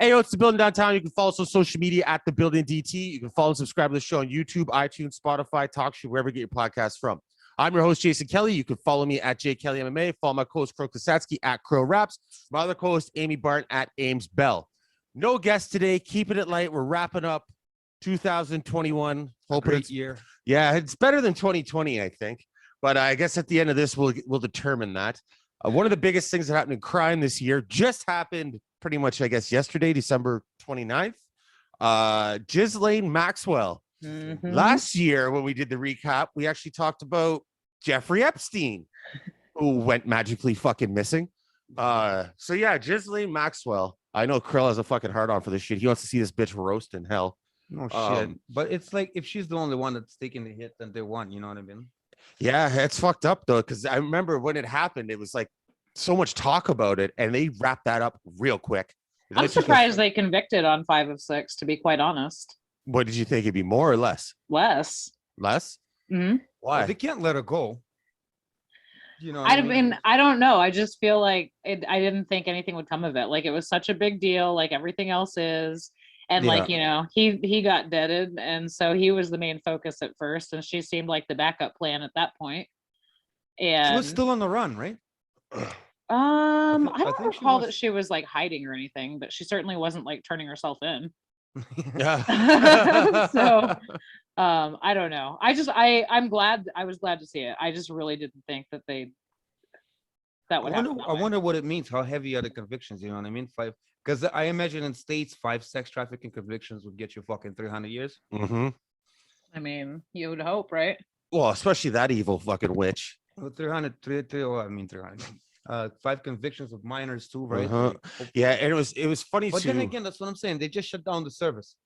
Hey, yo, it's The Building Downtown. You can follow us on social media at The Building DT. You can follow and subscribe to the show on YouTube, iTunes, Spotify, TalkShoe, wherever you get your podcasts from. I'm your host, Jason Kelly. You can follow me at JKellyMMA. Follow my co-host, Kirill Kasatskiy, at Crow Raps. My other co-host, Amy Barton, at Ames Bell. No guest today. Keeping it light. We're wrapping up 2021. Great year. Yeah, it's better than 2020, I think. But I guess at the end of this, we'll determine that. One of the biggest things that happened in crime this year just happened pretty much, I guess, yesterday, December 29th. Ghislaine Maxwell. Mm-hmm. Last year, when we did the recap, we actually talked about Jeffrey Epstein, who went magically fucking missing. So yeah, Ghislaine Maxwell. I know Krill has a fucking hard on for this shit. He wants to see this bitch roast in hell. No shit. But it's like, if she's the only one that's taking the hit, then they won. You know what I mean? Yeah, it's fucked up though, because I remember when it happened, it was like so much talk about it, and they wrapped that up real quick. I'm surprised they convicted on 5 of 6, to be quite honest. What did you think? It'd be more or less? Less. Less? Mm-hmm. Why? Well, they can't let her go. You know, I mean, I don't know. I just feel like I didn't think anything would come of it. Like, it was such a big deal, like everything else is. And like, you know, he got deaded, and so he was the main focus at first, and she seemed like the backup plan at that point. And she was still on the run, right? I don't recall that she was like hiding or anything, but she certainly wasn't like turning herself in. Yeah. So I don't know. I was glad to see it. I just really didn't think that that would happen. I wonder what it means. How heavy are the convictions? You know what I mean? 5, because I imagine in states 5 sex trafficking convictions would get you fucking 300 years. Mm-hmm. I mean, you would hope, right? Well, especially that evil fucking witch. Well, 300. 5 convictions of minors too, right? Uh-huh. Yeah, and it was funny but too. Then again, that's what I'm saying. They just shut down the service.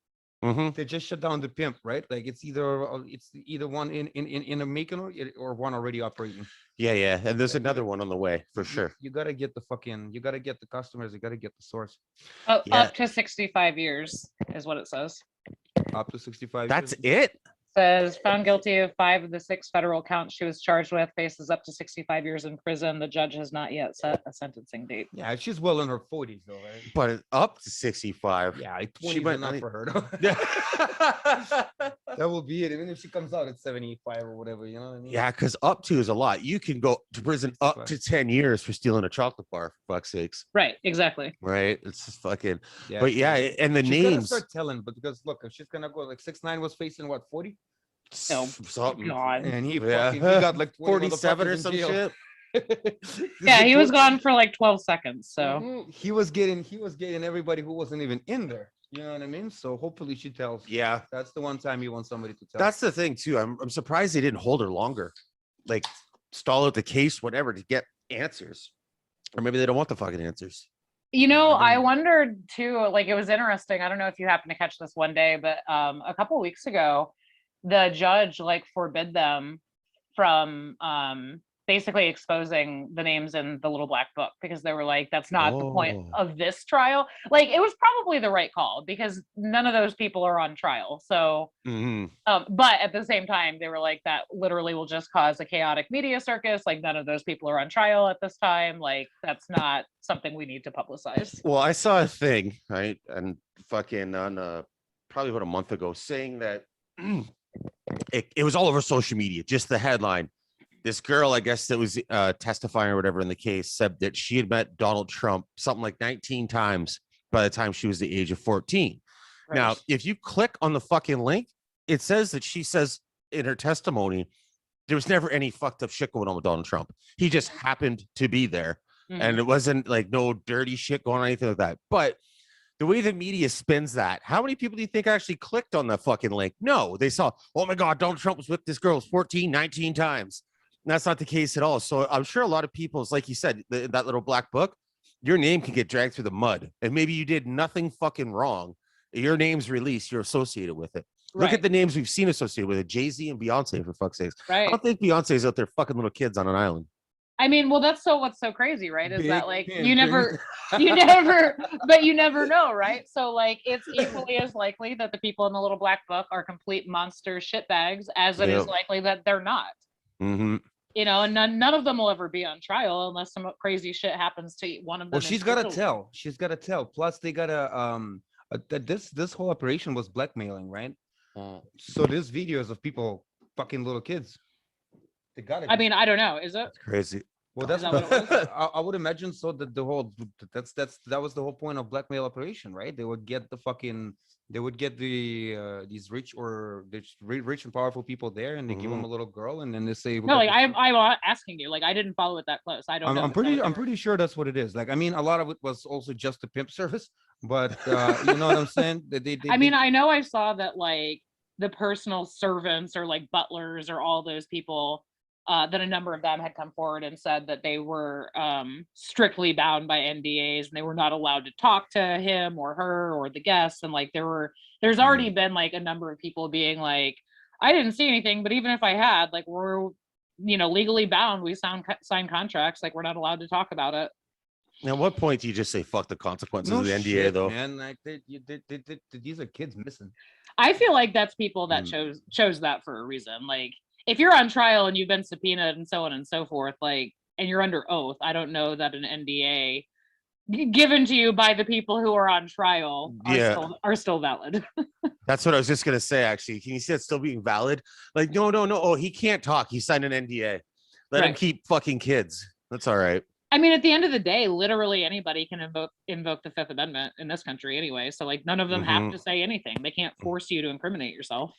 Mm-hmm. They just shut down the pimp, right? Like it's either one in a making or one already operating. Yeah, and there's another one on the way for sure. You gotta get the customers, you gotta get the source. Up to 65 years is what it says. Up to 65 That's years. it? Says found guilty of 5 of the 6 federal counts she was charged with, faces up to 65 years in prison. The judge has not yet set a sentencing date. Yeah, she's well in her 40s though, right? But up to 65. Yeah, 20 is enough for her. That will be it. Even if she comes out at 75 or whatever, you know what I mean? Yeah, because up to is a lot. You can go to prison up to 10 years for stealing a chocolate bar, for fuck's sakes. Right, exactly. Right? It's just fucking. Yeah, but yeah, and the she's names. Gonna start telling, but because look, if she's gonna go like 6ix9ine was facing what, 40? No, something. God. And he got like 47 or some shit. Yeah, he was gone for like 12 seconds. So he was getting everybody who wasn't even in there. You know what I mean? So hopefully she tells. Yeah, that's the one time you want somebody to tell. That's the thing too. I'm surprised they didn't hold her longer, like stall out the case, whatever, to get answers, or maybe they don't want the fucking answers. You know, I wondered too. Like, it was interesting. I don't know if you happened to catch this one day, but a couple of weeks ago, the judge like forbid them from basically exposing the names in the little black book, because they were like, that's not the point of this trial. Like, it was probably the right call, because none of those people are on trial. So but at the same time, they were like, that literally will just cause a chaotic media circus. Like, none of those people are on trial at this time. Like, that's not something we need to publicize. Well, I saw a thing, right, and fucking on probably about a month ago, saying that it was all over social media, just the headline. This girl, I guess, that was testifying or whatever in the case, said that she had met Donald Trump something like 19 times by the time she was the age of 14. Right. Now, if you click on the fucking link, it says that she says in her testimony, there was never any fucked up shit going on with Donald Trump. He just happened to be there. Mm-hmm. And it wasn't like no dirty shit going on, anything like that. But the way the media spins that, how many people do you think actually clicked on the fucking link? No, they saw, oh my God, Donald Trump was with this girl 14, 19 times. And that's not the case at all. So I'm sure a lot of people, it's like you said, that little black book, your name can get dragged through the mud. And maybe you did nothing fucking wrong. Your name's released, you're associated with it. Right. Look at the names we've seen associated with it. Jay-Z and Beyonce, for fuck's sakes. Right. I don't think Beyonce's out there fucking little kids on an island. I mean, well, what's so crazy, right? Is that like you never know, right? So like, it's equally as likely that the people in the little black book are complete monster shitbags as it is likely that they're not. Mm-hmm. and none of them will ever be on trial unless some crazy shit happens to one of them. Well, she's got to tell. She's got to tell. Plus, they got to this whole operation was blackmailing, right? So there's videos of people fucking little kids. They got it. I mean, I don't know. Is it? Crazy. Well, that's Is that what what it was? I would imagine. So that the whole that was the whole point of blackmail operation, right? They would get these rich rich and powerful people there, and they give them a little girl, and then they say, No, like I'm asking you. Like I didn't follow it that close. I don't know. I'm pretty sure that's what it is. Like, I mean, a lot of it was also just a pimp service, but you know what I'm saying? I mean, I know I saw that like the personal servants or like butlers or all those people, that a number of them had come forward and said that they were strictly bound by NDAs and they were not allowed to talk to him or her or the guests. And like there's already been like a number of people being like, I didn't see anything, but even if I had, like, we're legally bound. We sign contracts, like we're not allowed to talk about it. Now, at what point do you just say fuck the consequences of the NDA, though? Man, like these are kids missing. I feel like that's people that chose that for a reason. Like, if you're on trial and you've been subpoenaed and so on and so forth, like, and you're under oath, I don't know that an NDA given to you by the people who are on trial are still valid. That's what I was just gonna say. Actually, can you see it still being valid? Like, no. Oh, he can't talk. He signed an NDA. Let him keep fucking kids. That's all right. I mean, at the end of the day, literally anybody can invoke the Fifth Amendment in this country anyway. So like none of them have to say anything. They can't force you to incriminate yourself.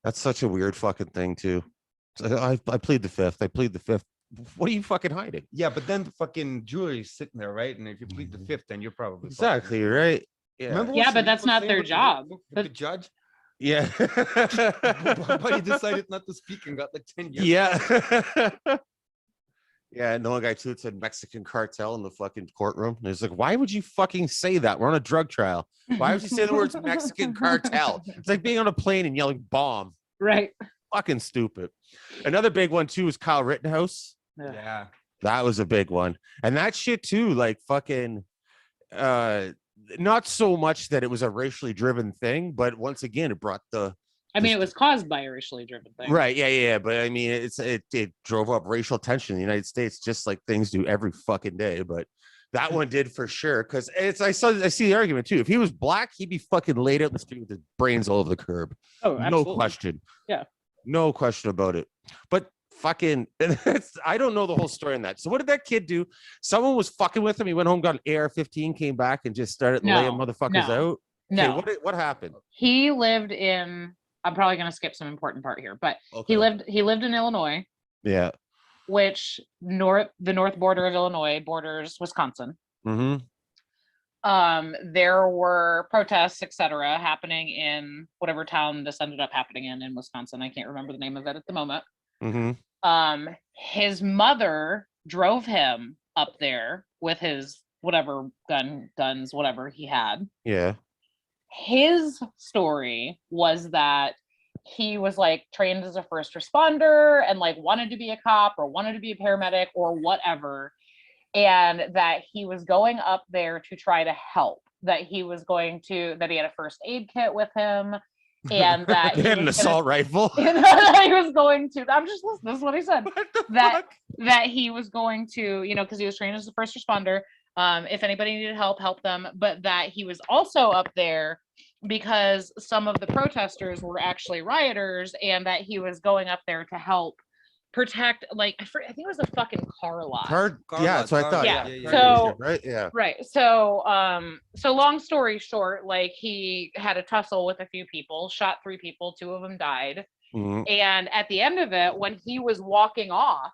That's such a weird fucking thing too. I plead the fifth. I plead the fifth. What are you fucking hiding? Yeah, but then the fucking jury is sitting there, right? And if you plead the fifth, then you're probably exactly right. Yeah. Remember but that's not their job. The judge. Yeah. But he decided not to speak and got like 10 years. Yeah. Yeah, and the one guy too said Mexican cartel in the fucking courtroom. And it's like, why would you fucking say that? We're on a drug trial. Why would you say the words Mexican cartel? It's like being on a plane and yelling bomb. Right. Fucking stupid. Another big one too is Kyle Rittenhouse. Yeah. That was a big one. And that shit too, like fucking not so much that it was a racially driven thing, but once again, it brought the it was caused by a racially driven thing. Right. Yeah. But I mean, it drove up racial tension in the United States, just like things do every fucking day. But that one did for sure. Cause I see the argument too. If he was black, he'd be fucking laid out in the street with his brains all over the curb. Oh, absolutely. No question. Yeah. No question about it. But fucking, I don't know the whole story on that. So what did that kid do? Someone was fucking with him. He went home, got an AR-15, came back and just started laying motherfuckers out. No. Okay, what happened? He lived in, I'm probably going to skip some important part here, but he lived in Illinois. Yeah. Which the north border of Illinois borders Wisconsin. Mm-hmm. There were protests, etc., happening in whatever town this ended up happening in Wisconsin. I can't remember the name of it at the moment. Mm-hmm. His mother drove him up there with his whatever guns, whatever he had. Yeah. His story was that he was like trained as a first responder and like wanted to be a cop or wanted to be a paramedic or whatever, and that he was going up there to try to help, that he had a first aid kit with him, and that he had an assault rifle. He was going to, I'm just listening, this is what he said, that he was going to, because he was trained as a first responder, if anybody needed help them, but that he was also up there because some of the protesters were actually rioters, and that he was going up there to help protect, like, I think it was a fucking car lot. That's what I thought. Yeah. So right, yeah. Right. So long story short, like, he had a tussle with a few people, shot 3 people, 2 of them died. Mm-hmm. And at the end of it, when he was walking off,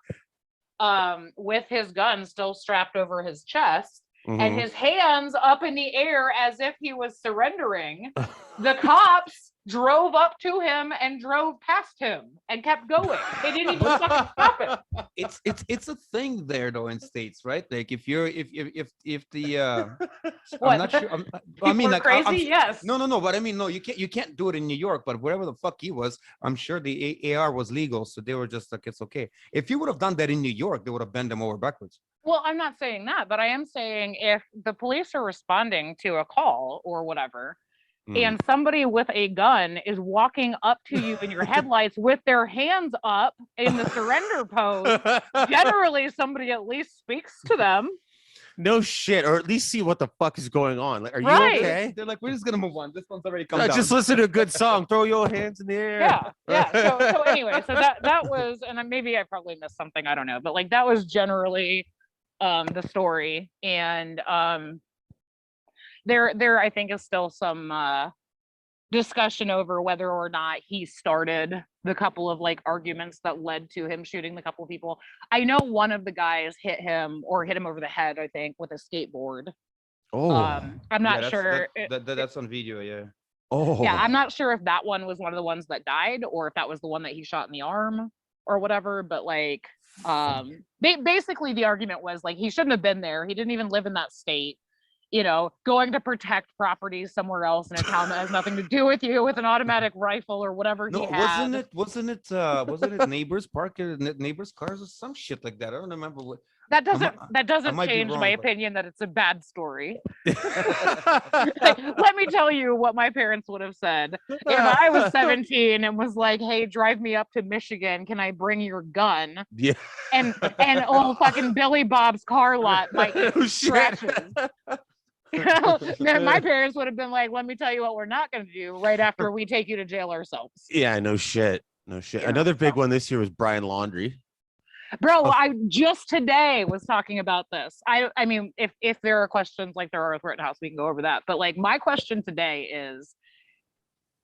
with his gun still strapped over his chest, and his hands up in the air as if he was surrendering, the cops drove up to him and drove past him and kept going. They didn't even fucking stop it. It's a thing there though in states, right? Like if the What? I'm not sure. I mean, like, crazy. Yes. No. But I mean, no, you can't do it in New York. But wherever the fuck he was, I'm sure the AR was legal, so they were just like, it's okay. If you would have done that in New York, they would have bent them over backwards. Well, I'm not saying that, but I am saying if the police are responding to a call or whatever, and somebody with a gun is walking up to you in your headlights with their hands up in the surrender pose, generally somebody at least speaks to them. No shit, or at least see what the fuck is going on. Like, are you Right. okay? They're like, we're just gonna move on. This one's already come down. Just listen to a good song. Throw your hands in the air. Yeah. So anyway, so that was, and maybe I probably missed something. I don't know, but like that was generally the story, and there I think is still some discussion over whether or not he started the couple of like arguments that led to him shooting the couple of people. I know one of the guys hit him over the head, I think, with a skateboard. Oh, I'm not sure. That's on video, yeah. oh, Yeah, I'm not sure if that one was one of the ones that died or if that was the one that he shot in the arm or whatever. But like, basically the argument was like he shouldn't have been there. He didn't even live in that state. You know, going to protect properties somewhere else in a town that has nothing to do with you with an automatic rifle or whatever he had. Wasn't it neighbors parking neighbors cars or some shit like that? I don't remember what. That doesn't might be change wrong, my but- opinion that it's a bad story. Like, let me tell you what my parents would have said if I was 17 and was like, "Hey, drive me up to Michigan. Can I bring your gun?" yeah. And old fucking Billy Bob's car lot might get Oh, shit. scratches. You know, then my parents would have been like, "Let me tell you what we're not going to do right after we take you to jail ourselves." Yeah, no shit. No shit. Yeah. Another big one this year was Brian Laundrie. Bro, I just today was talking about this. I mean, if there are questions like there are with Rittenhouse, we can go over that. But like my question today is,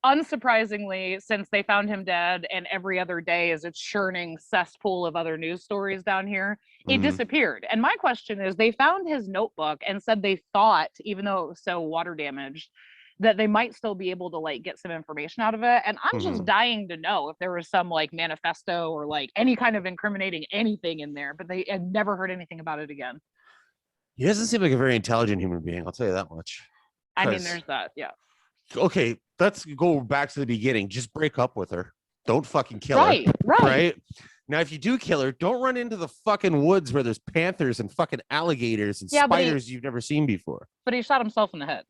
unsurprisingly, since they found him dead and every other day is a churning cesspool of other news stories down here, it disappeared. And my question is, they found his notebook and said they thought, even though it was so water damaged, that they might still be able to like get some information out of it. And I'm just dying to know if there was some like manifesto or like any kind of incriminating anything in there, but they had never heard anything about it again. He doesn't seem like a very intelligent human being. I'll tell you that much. I mean, 'Cause- there's that. Yeah. Okay, let's go back to the beginning. Just break up with her. Don't fucking kill her. Right. Right? Now, if you do kill her, don't run into the fucking woods where there's panthers and fucking alligators and Yeah, but spiders you've never seen before. But he shot himself in the head.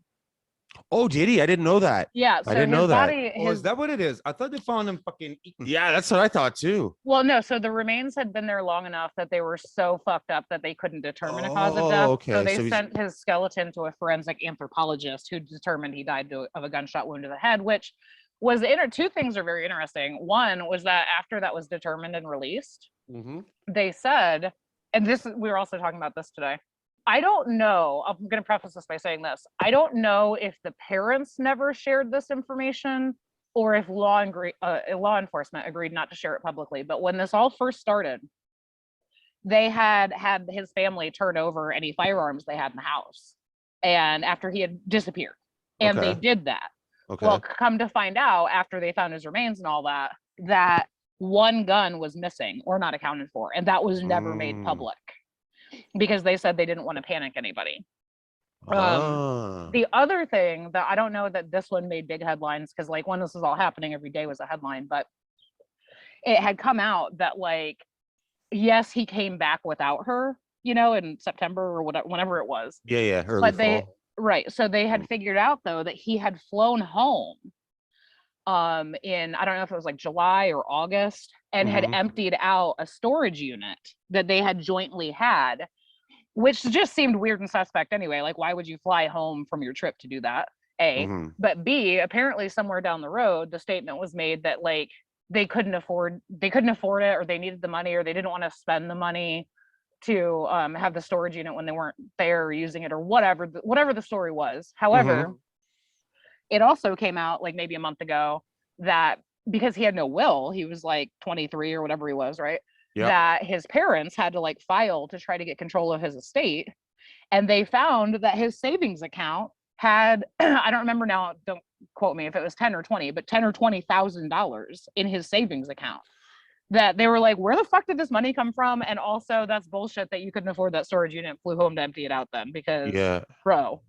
Oh, did he? I didn't know that. Yeah. So I didn't his know that. body, Oh, is that what it is? I thought they found him fucking eaten. Yeah, that's what I thought too. well, no. So the remains had been there long enough that they were so fucked up that they couldn't determine a cause of Oh, death. okay. So they So he's- sent his skeleton to a forensic anthropologist who determined he died of a gunshot wound to the head, which was two things are very interesting. One was that after that was determined and released, they said, and we were also talking about this today. I don't know. I'm going to preface this by saying this. I don't know if the parents never shared this information or if law enforcement agreed not to share it publicly. But when this all first started, they had his family turn over any firearms they had in the house, and after he had disappeared, and they Okay. did that. Okay. Well, come to find out after they found his remains and all that, that one gun was missing or not accounted for, and that was never made public because they said they didn't want to panic anybody. The other thing that I don't know that this one made big headlines, because like when this was all happening, every day was a headline, but it had come out that like, yes, he came back without her, you know, in September or whatever, whenever it was. yeah, early But they, fall. right. So they had figured out though that he had flown home in, I don't know if it was like July or August, and had emptied out a storage unit that they had jointly had, which just seemed weird and suspect anyway. Like, why would you fly home from your trip to do that? A, but B, apparently somewhere down the road, the statement was made that like they couldn't afford it, or they needed the money, or they didn't want to spend the money to have the storage unit when they weren't there using it, or whatever the story was. However, it also came out like maybe a month ago that because he had no will, he was like 23 or whatever he was, right? Yep. That his parents had to like file to try to get control of his estate. And they found that his savings account had, I don't remember now, don't quote me if it was 10 or 20, but $10,000 or $20,000 in his savings account. That they were like, where the fuck did this money come from? And also that's bullshit that you couldn't afford that storage unit, flew home to empty it out then, because bro.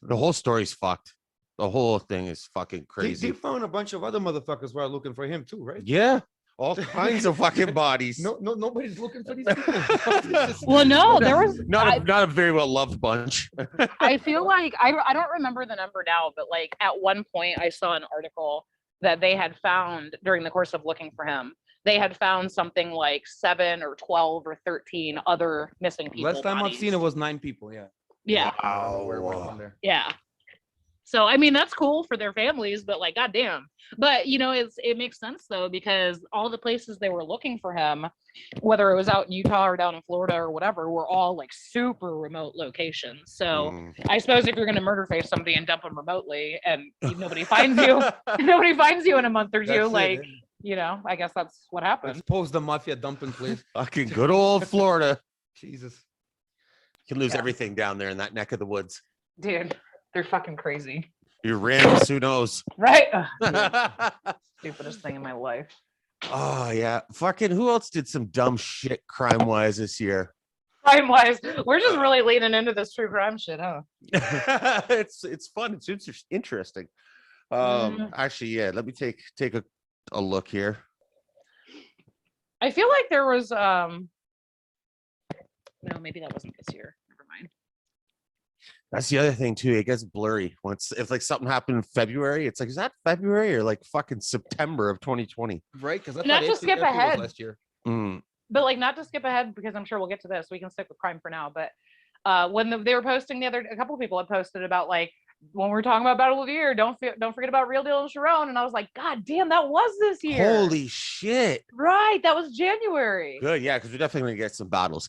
The whole story's fucked. The whole thing is fucking crazy. They found a bunch of other motherfuckers while looking for him too, right? Yeah. all kinds of fucking bodies. Nobody's looking for these people. Well, no, there was Not a very well loved bunch. I feel like I don't remember the number now, but like at one point I saw an article that they had found during the course of looking for him. They had found something like 7 or 12 or 13 other missing people. Last time I've seen it was 9 people. Yeah. Yeah. Wow. Yeah. So I mean that's cool for their families, but like goddamn. But you know, it makes sense though, because all the places they were looking for him, whether it was out in Utah or down in Florida or whatever, were all like super remote locations. So I suppose if you're gonna murder face somebody and dump them remotely and nobody finds you, nobody finds you in a month or two, like you know, I guess that's what happened. Expose the mafia dumping place. Fucking good old Florida. Jesus. You can lose everything down there in that neck of the woods. Dude, they're fucking crazy. You're Randall's, who knows? Right? Stupidest thing in my life. Oh yeah. Fucking who else did some dumb shit crime wise this year? Crime wise, we're just really leaning into this true crime shit, huh? It's fun. It's interesting. Actually, yeah, let me take a look here. I feel like there was no, maybe that wasn't this year. Never mind. That's the other thing too. It gets blurry once if like something happened in February. It's like, is that February or like fucking September of 2020? Right, because not to skip ahead last year. But like not to skip ahead because I'm sure we'll get to this. We can stick with crime for now. But when they were posting a couple of people had posted about like when we're talking about Battle of the Year, don't forget about Real Deal and Sharon. And I was like, God damn, that was this year. Holy shit! Right, that was January. Good, yeah, because we're definitely gonna get some battles,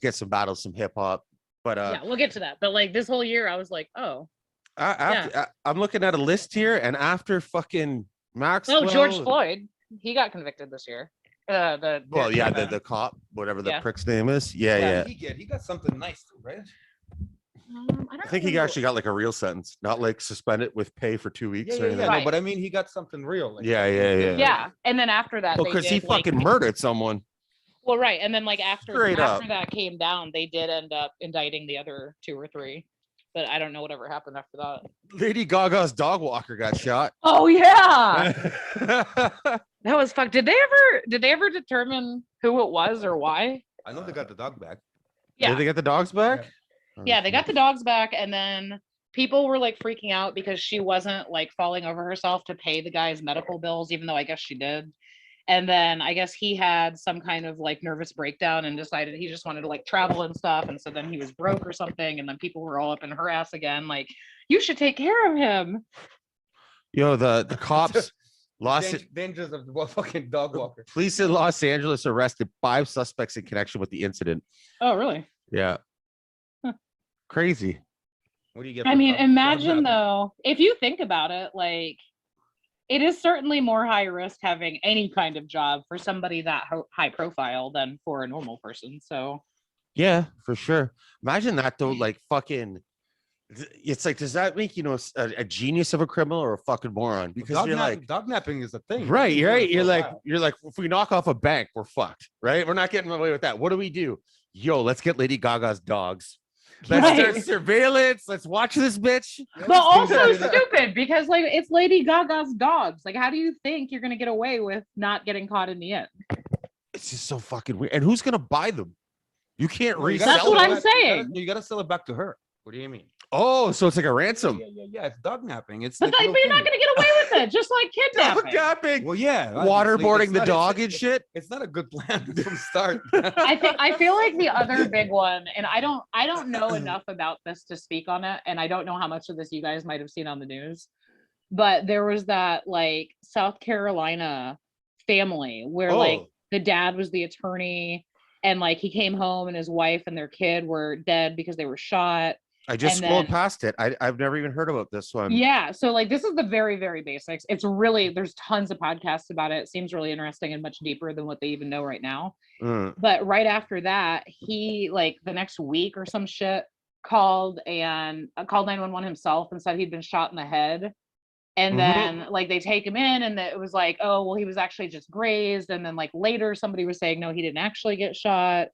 some hip hop. But yeah, we'll get to that. But like this whole year, I was like, oh. I'm looking at a list here, and after fucking Maxwell. Oh, George Floyd, he got convicted this year. The cop, whatever the prick's name is. Yeah. He got something nice too, right? I think he actually got like a real sentence, not like suspended with pay for 2 weeks. Yeah. No, but I mean, he got something real. Like, yeah. And then after that, because he fucking murdered someone. Well, right, and then like after that came down, they did end up indicting the other 2 or 3, but I don't know whatever happened after that. Lady Gaga's dog walker got shot. Oh yeah, that was fucked. Did they ever determine who it was or why? I know they got the dog back. Yeah, did they get the dogs back? Yeah, they got the dogs back, and then people were like freaking out because she wasn't like falling over herself to pay the guy's medical bills, even though I guess she did. And then I guess he had some kind of like nervous breakdown and decided he just wanted to like travel and stuff. And so then he was broke or something. And then people were all up in her ass again. Like, you should take care of him. Yo, the cops lost it. Dangers of the fucking dog walker. Police in Los Angeles arrested 5 suspects in connection with the incident. Oh, really? Yeah. Huh. Crazy. What do you get? I mean, imagine though, if you think about it, like, it is certainly more high risk having any kind of job for somebody that high profile than for a normal person. So, yeah, for sure. Imagine that though, like fucking. It's like, does that make a genius of a criminal or a fucking moron? Because you're like, dog napping is a thing, right? You're like, if we knock off a bank, we're fucked, right? We're not getting away with that. What do? Yo, let's get Lady Gaga's dogs. Let's start surveillance. Let's watch this bitch. But also stupid because like it's Lady Gaga's dogs. Like, how do you think you're gonna get away with not getting caught in the end? It's just so fucking weird. And who's gonna buy them? You can't resell. That's what I'm saying. You gotta sell it back to her. What do you mean? Oh, so it's like a ransom. Yeah. It's dog napping. But you're not gonna get away with it, just like kidnapping. Dog napping. Well, yeah. Waterboarding the dog and shit. It's not a good plan from start. I feel like the other big one, and I don't know enough about this to speak on it, and I don't know how much of this you guys might have seen on the news, but there was that like South Carolina family where like the dad was the attorney, and like he came home and his wife and their kid were dead because they were shot. I just scrolled past it. I've never even heard about this one. Yeah. So like this is the very, very basics. It's really, there's tons of podcasts about it. It seems really interesting and much deeper than what they even know right now. But right after that, he like the next week or some shit called 911 himself and said he'd been shot in the head. And then like they take him in and it was like, oh, well, he was actually just grazed. And then like later somebody was saying, no, he didn't actually get shot.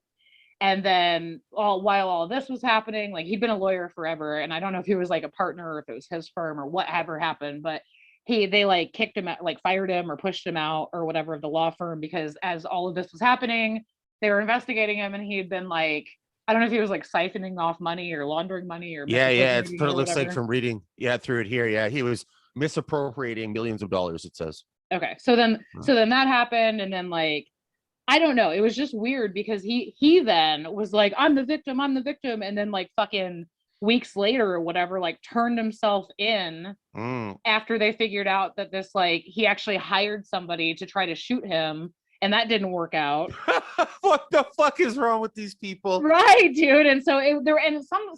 And then while all this was happening, like he'd been a lawyer forever. And I don't know if he was like a partner or if it was his firm or whatever happened, but they like kicked him out, like fired him or pushed him out or whatever of the law firm, because as all of this was happening, they were investigating him, and he had been like, I don't know if he was like siphoning off money or laundering money or Yeah. It's misappropriating what it it or looks like whatever. from reading. Yeah, through it here. Yeah, he was misappropriating millions of dollars. It says. Okay, so then that happened, and then like I don't know, it was just weird because he then was like, I'm the victim, and then like fucking weeks later or whatever, like turned himself in after they figured out that this like he actually hired somebody to try to shoot him, and that didn't work out. What the fuck is wrong with these people? Right, dude. And so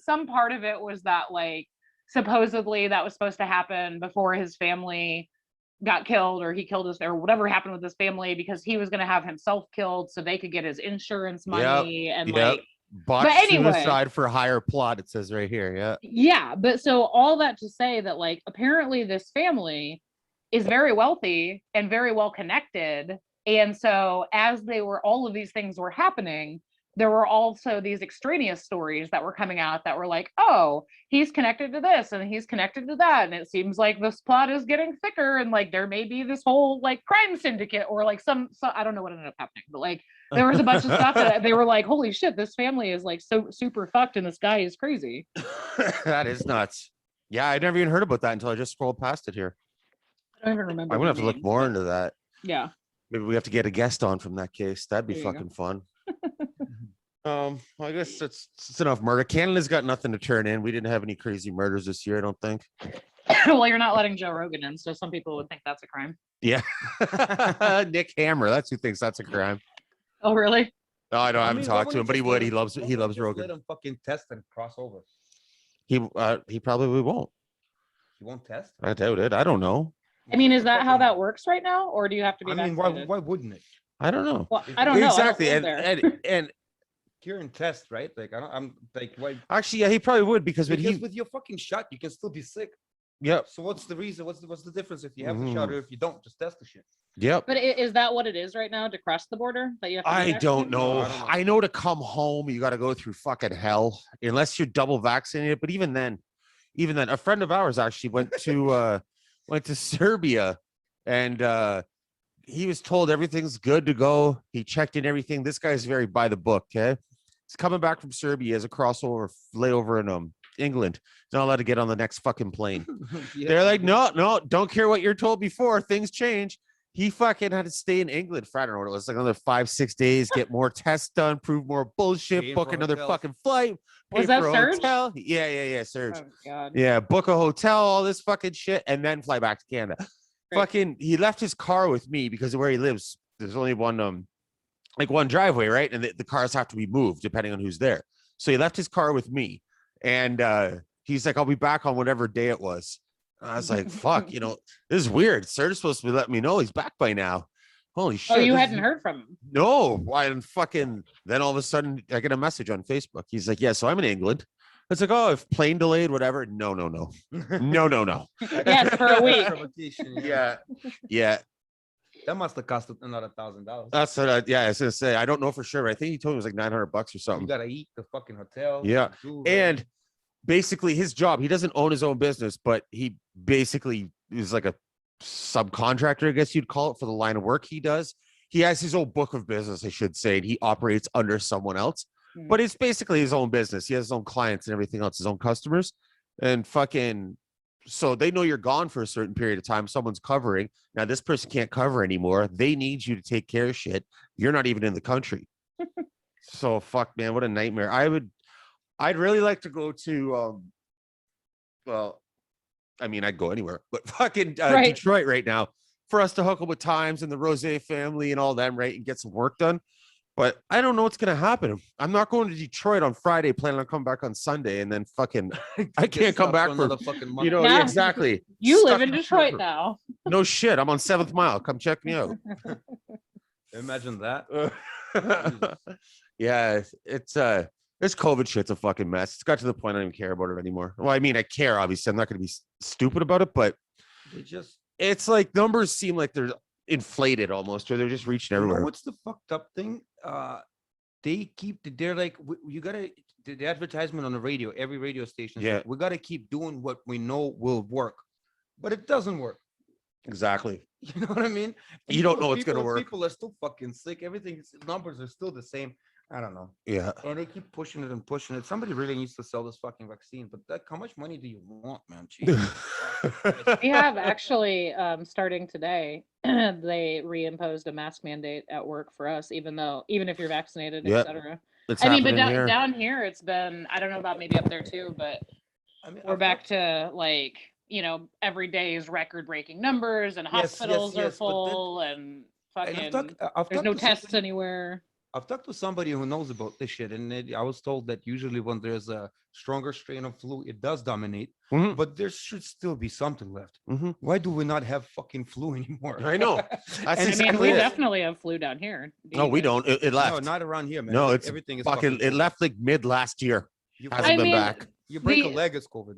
some part of it was that like supposedly that was supposed to happen before his family got killed, or he killed his, or whatever happened with his family, because he was going to have himself killed so they could get his insurance money. And like, but botched anyway, suicide for hire plot. It says right here. yeah. But so all that to say that like apparently this family is very wealthy and very well connected. And so as all of these things were happening, there were also these extraneous stories that were coming out that were like, oh, he's connected to this and he's connected to that. And it seems like this plot is getting thicker, and like there may be this whole like crime syndicate, or like some I don't know what ended up happening, but like there was a bunch of stuff that they were like, holy shit, this family is like so super fucked and this guy is crazy. That is nuts. Yeah, I never even heard about that until I just scrolled past it here. I don't even remember. I'm gonna have to look more into that. Yeah. Maybe we have to get a guest on from that case. That'd be fucking fun. Well, I guess it's enough murder. Canada's got nothing to turn in. We didn't have any crazy murders this year, I don't think. Well, you're not letting Joe Rogan in, so some people would think that's a crime. Yeah. Nick Hammer, that's who thinks that's a crime. Oh, really? No, I haven't talked to him, but he would. He loves Rogan. Let him fucking test and cross over. He probably won't. He won't test? I doubt it. I don't know. I mean, is that how that works right now, or do you have to be vaccinated? Why wouldn't it? I don't know. Well, I don't know. Exactly. And Kieran test, right? Like I'm like, why? Actually, yeah, he probably would because with your fucking shot, you can still be sick. Yep. So what's the reason? What's the difference if you have the shot or if you don't? Just test the shit. Yep. But is that what it is right now to cross the border? That you have to I don't know. No, I don't know. I know to come home, you got to go through fucking hell unless you're double vaccinated. But even then, a friend of ours actually went to Serbia, and he was told everything's good to go. He checked in everything. This guy's very by the book. Okay, he's coming back from Serbia as a crossover layover in England. He's not allowed to get on the next fucking plane. Yeah. They're like, no, don't care what you're told before. Things change. He fucking had to stay in England for, I don't know what it was, like another 5-6 days, get more tests done, prove more bullshit, Paying book for another hotels. fucking flight. Was pay that for a Serge? hotel. Yeah, Serge. Oh God. Yeah, book a hotel, all this fucking shit, and then fly back to Canada. Great. Fucking, he left his car with me because of where he lives. There's only one driveway, right? And the cars have to be moved depending on who's there. So he left his car with me, and he's like, I'll be back on whatever day it was. And I was like, fuck, this is weird. Serge is supposed to be letting me know he's back by now. Holy shit. Oh, you hadn't heard from him? No. And fucking, then all of a sudden I get a message on Facebook. He's like, yeah, so I'm in England. It's like, oh, if plane delayed, whatever. No. No. Yes, for a week. Yeah. That must have cost another $1,000. That's what I was gonna say. I don't know for sure, but I think he told me it was like $900 or You something. gotta eat the fucking hotel. Yeah. Food, And basically his job, he doesn't own his own business, but he basically is like a subcontractor, I guess you'd call it, for the line of work he does. He has his own book of business, I should say, and he operates under someone else. But it's basically his own business. He has his own clients and everything else, his own customers. And fucking, so they know you're gone for a certain period of time. Someone's covering. Now, this person can't cover anymore. They need you to take care of shit. You're not even in the country. So, fuck, man, what a nightmare. I'd really like to go to, I'd go anywhere, but fucking Right. Detroit right now for us to hook up with Times and the Rose family and all them, right, and get some work done. But I don't know what's going to happen. I'm not going to Detroit on Friday, planning on coming back on Sunday, and then fucking I can't come back for another fucking month. Yeah. exactly. You Stuck live in Detroit. Detroit now. No shit. I'm on 7th Mile. Come check me out. Imagine that. Yeah, it's this COVID shit's a fucking mess. It's got to the point I don't even care about it anymore. Well, I mean, I care, obviously. I'm not going to be stupid about it, but it's like numbers seem like they're inflated almost, or they're just reaching everywhere. What's the fucked up thing? They're like, you gotta, the advertisement on the radio, every radio station. Yeah. Like, we gotta keep doing what we know will work, but it doesn't work. Exactly. You know what I mean? You don't know what's gonna work. People are still fucking sick. Everything's numbers are still the same. I don't know. Yeah. And they keep pushing it and pushing it. Somebody really needs to sell this fucking vaccine. But how much money do you want, man? Jesus. We have actually starting today, they reimposed a mask mandate at work for us, even if you're vaccinated, Yep. etc. It's I mean, but happening here. down here it's been, I don't know about maybe up there too, but I mean, we're back to like, every day's record-breaking numbers, and hospitals are yes, but then- full, and fucking I've there's talked no to tests somebody- anywhere. I've talked to somebody who knows about this shit, and I was told that usually when there's a stronger strain of flu, it does dominate, Mhm. but there should still be something left. Mhm. Why do we not have fucking flu anymore? I know. That's And- I mean, exactly we it. definitely have flu down here. Do No, you we guys? don't. It No, left. not around here, man. No, Like, it's everything is fucking. It COVID. left like mid last year. You, Hasn't I been mean, back. you break a the- leg, it's COVID.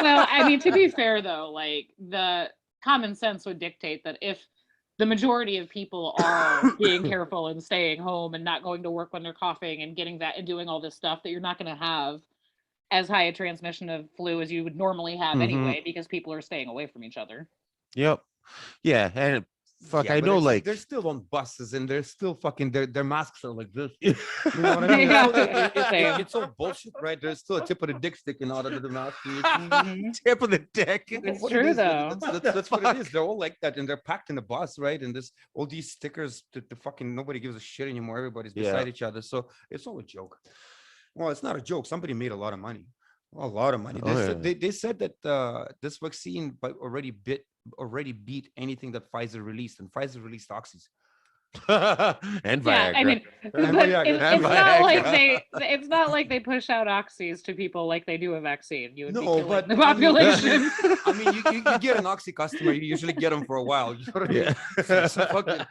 Well, I mean, to be fair though, like the common sense would dictate that if the majority of people are being careful and staying home and not going to work when they're coughing and getting that and doing all this stuff, that you're not going to have as high a transmission of flu as you would normally have Mhm. anyway, because people are staying away from each other. Yep. Yeah, and fuck, Yeah, I but know, it's like they're still on buses and they're still fucking their masks are like this. you You know what I mean? Yeah, It's same. it's all bullshit, right? There's still a tip of the dick sticking out of the mask. and Mhm. tip of the dick. It's what it true, is, though. That's what it is. They're all like that, and they're packed in the bus, right? And there's all these stickers that the fucking nobody gives a shit anymore. Everybody's beside Yeah. each other, so it's all a joke. Well, it's not a joke. Somebody made a lot of money. A lot of money. Oh, They said that this vaccine already beat anything that Pfizer released, and Pfizer released oxys. And Yeah, I Viagra. mean, And but Viagra. it's And not like Viagra. it's not like they push out oxys to people like they do a vaccine. You would be No, killing but the I mean- population. I mean, you get an oxy customer, you usually get them for a while. You know what I mean? Yeah. So fucking,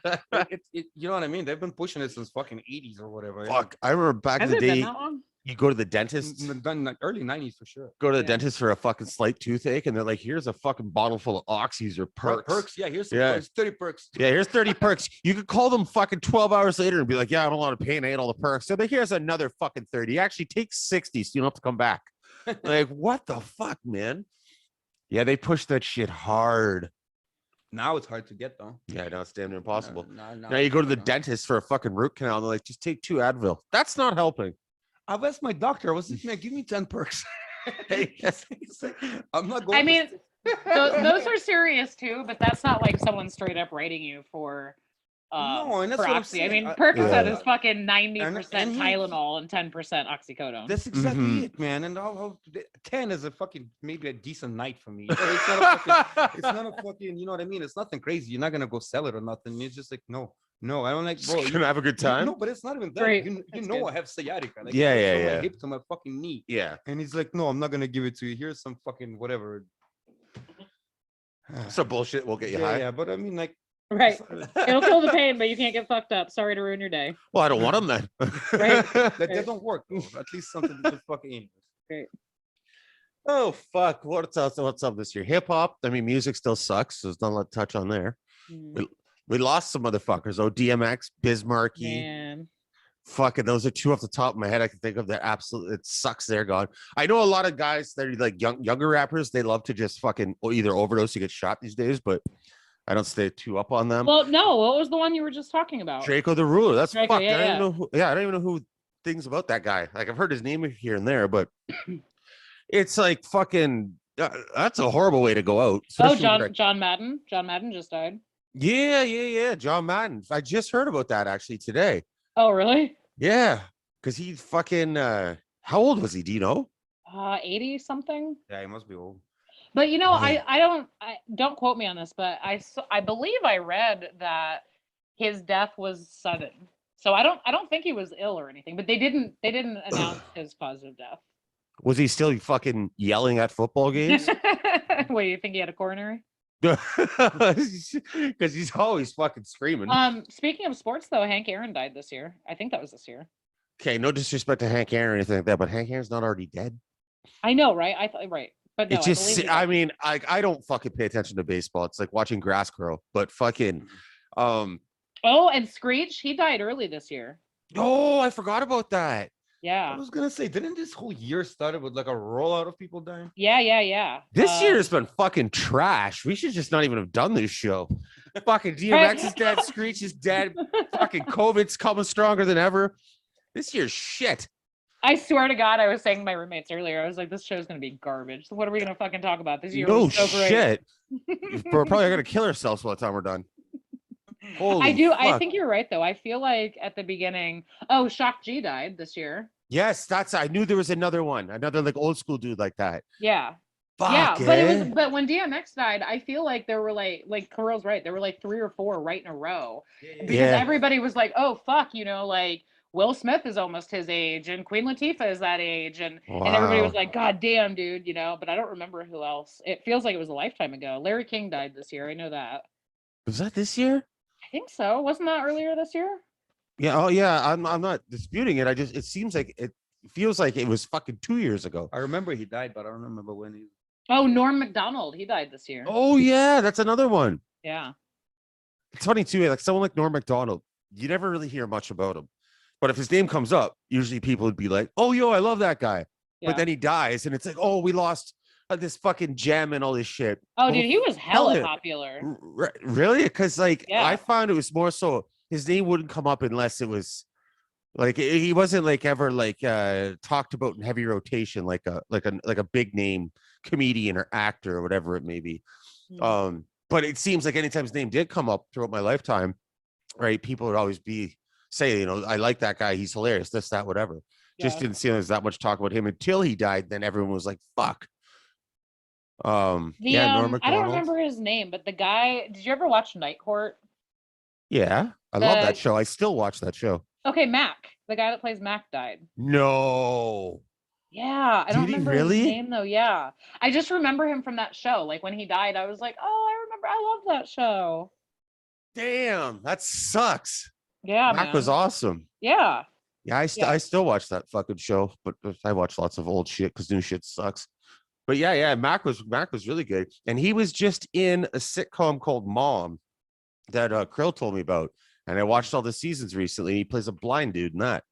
you know what I mean? They've been pushing it since fucking 80s or whatever. Fuck, I remember back in Has the it been day, that long? you go to the dentist, Done early 90s for sure. go to the Yeah. dentist for a fucking slight toothache, and they're like, here's a fucking bottle full of oxys or Right, perks. Yeah, here's some Yeah. perks, 30 perks. Yeah, here's 30 perks. You could call them fucking 12 hours later and be like, yeah, I'm a lot of pain. I ate all the perks. So, but here's another fucking 30. Actually, take 60 so you don't have to come back. Like, what the fuck, man? Yeah, they push that shit hard. Now it's hard to get though. Yeah, now it's damn near impossible. No, Now you go to the no. dentist for a fucking root canal, and they're like, just take 2 Advil. That's not helping. I've asked my doctor, I was like, man, give me 10 perks. He's like, I'm not going I to- mean, those are serious too, but that's not like someone straight up writing you for No, and that's for what I'm oxy. I saying. mean, I- Percocet Yeah. is fucking 90% and he- Tylenol and 10% oxycodone. That's exactly Mhm. it, man. And 10 is a fucking maybe a decent night for me. It's not a fucking, it's not a fucking, you know what I mean? It's nothing crazy. You're not gonna go sell it or nothing. It's just like, no, I don't like, bro. Just gonna have a good time. No, but it's not even that. Great. You That's know good. I have sciatica. Like, Yeah, I yeah, show my yeah. hip to my fucking knee. Yeah. And he's like, no, I'm not gonna give it to you. Here's some fucking whatever. So bullshit will get you yeah, high. yeah, but I mean, like, Right. It'll kill the pain, but you can't get fucked up. Sorry to ruin your day. Well, I don't want them then. Right. they don't work. Though. At least something to fucking. Oh fuck! What's up this year? Hip hop. I mean, music still sucks. So there's not a lot to touch on there. Mm, We lost some motherfuckers. Oh, DMX, Bismarcky. Man. Fucking, those are 2 off the top of my head I can think of that absolutely, it sucks they're gone. I know a lot of guys that are like younger rappers, they love to just fucking either overdose or get shot these days, but I don't stay too up on them. Well, no, what was the one you were just talking about? Draco the Ruler, that's Draco, fucked. yeah, I don't yeah. even know who, I don't even know who things about that guy. Like I've heard his name here and there, but it's like fucking that's a horrible way to go out. Oh, especially when John Madden. John Madden just died. yeah, John Madden. I just heard about that actually today. Oh, really? Yeah, because he fucking how old was he? Do you know? 80 something. Yeah, he must be old. But you know, Yeah. I don't quote me on this, but I believe I read that his death was sudden. So I don't think he was ill or anything, but they didn't announce his cause of death. Was he still fucking yelling at football games? Wait, you think he had a coronary? Because he's always fucking screaming. Speaking of sports though, Hank Aaron died this year. I think that was this year. Okay, no disrespect to Hank Aaron or anything like that, but Hank Aaron's not already dead. I know, right? I thought right. But no, It's just, I believe I mean, I don't fucking pay attention to baseball. It's like watching grass grow, but fucking, Oh, and Screech, he died early this year. oh, I forgot about that. Yeah. was gonna say, didn't this whole year started with like a rollout of people dying? Yeah. This year has been fucking trash. We should just not even have done this show. Fucking DMX is dead. Screech is dead. Fucking COVID's coming stronger than ever. This year's shit. I swear to God, I was saying to my roommates earlier, I was like, this show's gonna be garbage. So what are we gonna fucking talk about? This year No was so great. shit. We're probably gonna kill ourselves by the time we're done. Holy I do. fuck. I think you're right though. I feel like at the beginning, oh, Shock G died this year. Yes, I knew there was another one, another like old school dude like that. Yeah. Fuck, Yeah, but it eh? was but when DMX died, I feel like there were like Kirill's right. There were like 3 or 4 right in a row. Because Yeah. everybody was like, oh fuck, like Will Smith is almost his age and Queen Latifah is that age and everybody was Wow. like, God damn, dude, but I don't remember who else. It feels like it was a lifetime ago. Larry King died this year. I know that. Was that this year? I think so. Wasn't that earlier this year? Yeah. Oh yeah. I'm not disputing it. It seems like it feels like it was fucking 2 years ago. I remember he died, but I don't remember when he. Oh, Norm Macdonald. He died this year. Oh yeah, that's another one. Yeah. It's funny too. Like someone like Norm Macdonald, you never really hear much about him. But if his name comes up, usually people would be like, "Oh, yo, I love that guy." Yeah. But then he dies, and it's like, "Oh, we lost this fucking gem and all this shit." Oh, dude, he was hella yeah. popular. Really? Because like Yeah. I found it was more so his name wouldn't come up unless it was like he wasn't like ever like talked about in heavy rotation like a big name comedian or actor or whatever it may be. But it seems like anytime his name did come up throughout my lifetime, right? People would always say, I like that guy. He's hilarious. This, that, whatever. Just didn't see there's that much talk about him until he died. Then everyone was like, "Fuck." Norm Macdonald. I don't remember his name, but the guy. Did you ever watch Night Court? Yeah, I love that show. I still watch that show. Okay, Mac, the guy that plays Mac, died. No. Yeah, I don't Did he remember really? his name though. Yeah, I just remember him from that show. Like when he died, I was like, "Oh, I remember. I love that show." Damn, that sucks. Yeah, Mac was awesome. Yeah. Yeah, I still watch that fucking show, but I watch lots of old shit because new shit sucks. But yeah, Mac was really good, and he was just in a sitcom called Mom that Krill told me about, and I watched all the seasons recently. He plays a blind dude in that,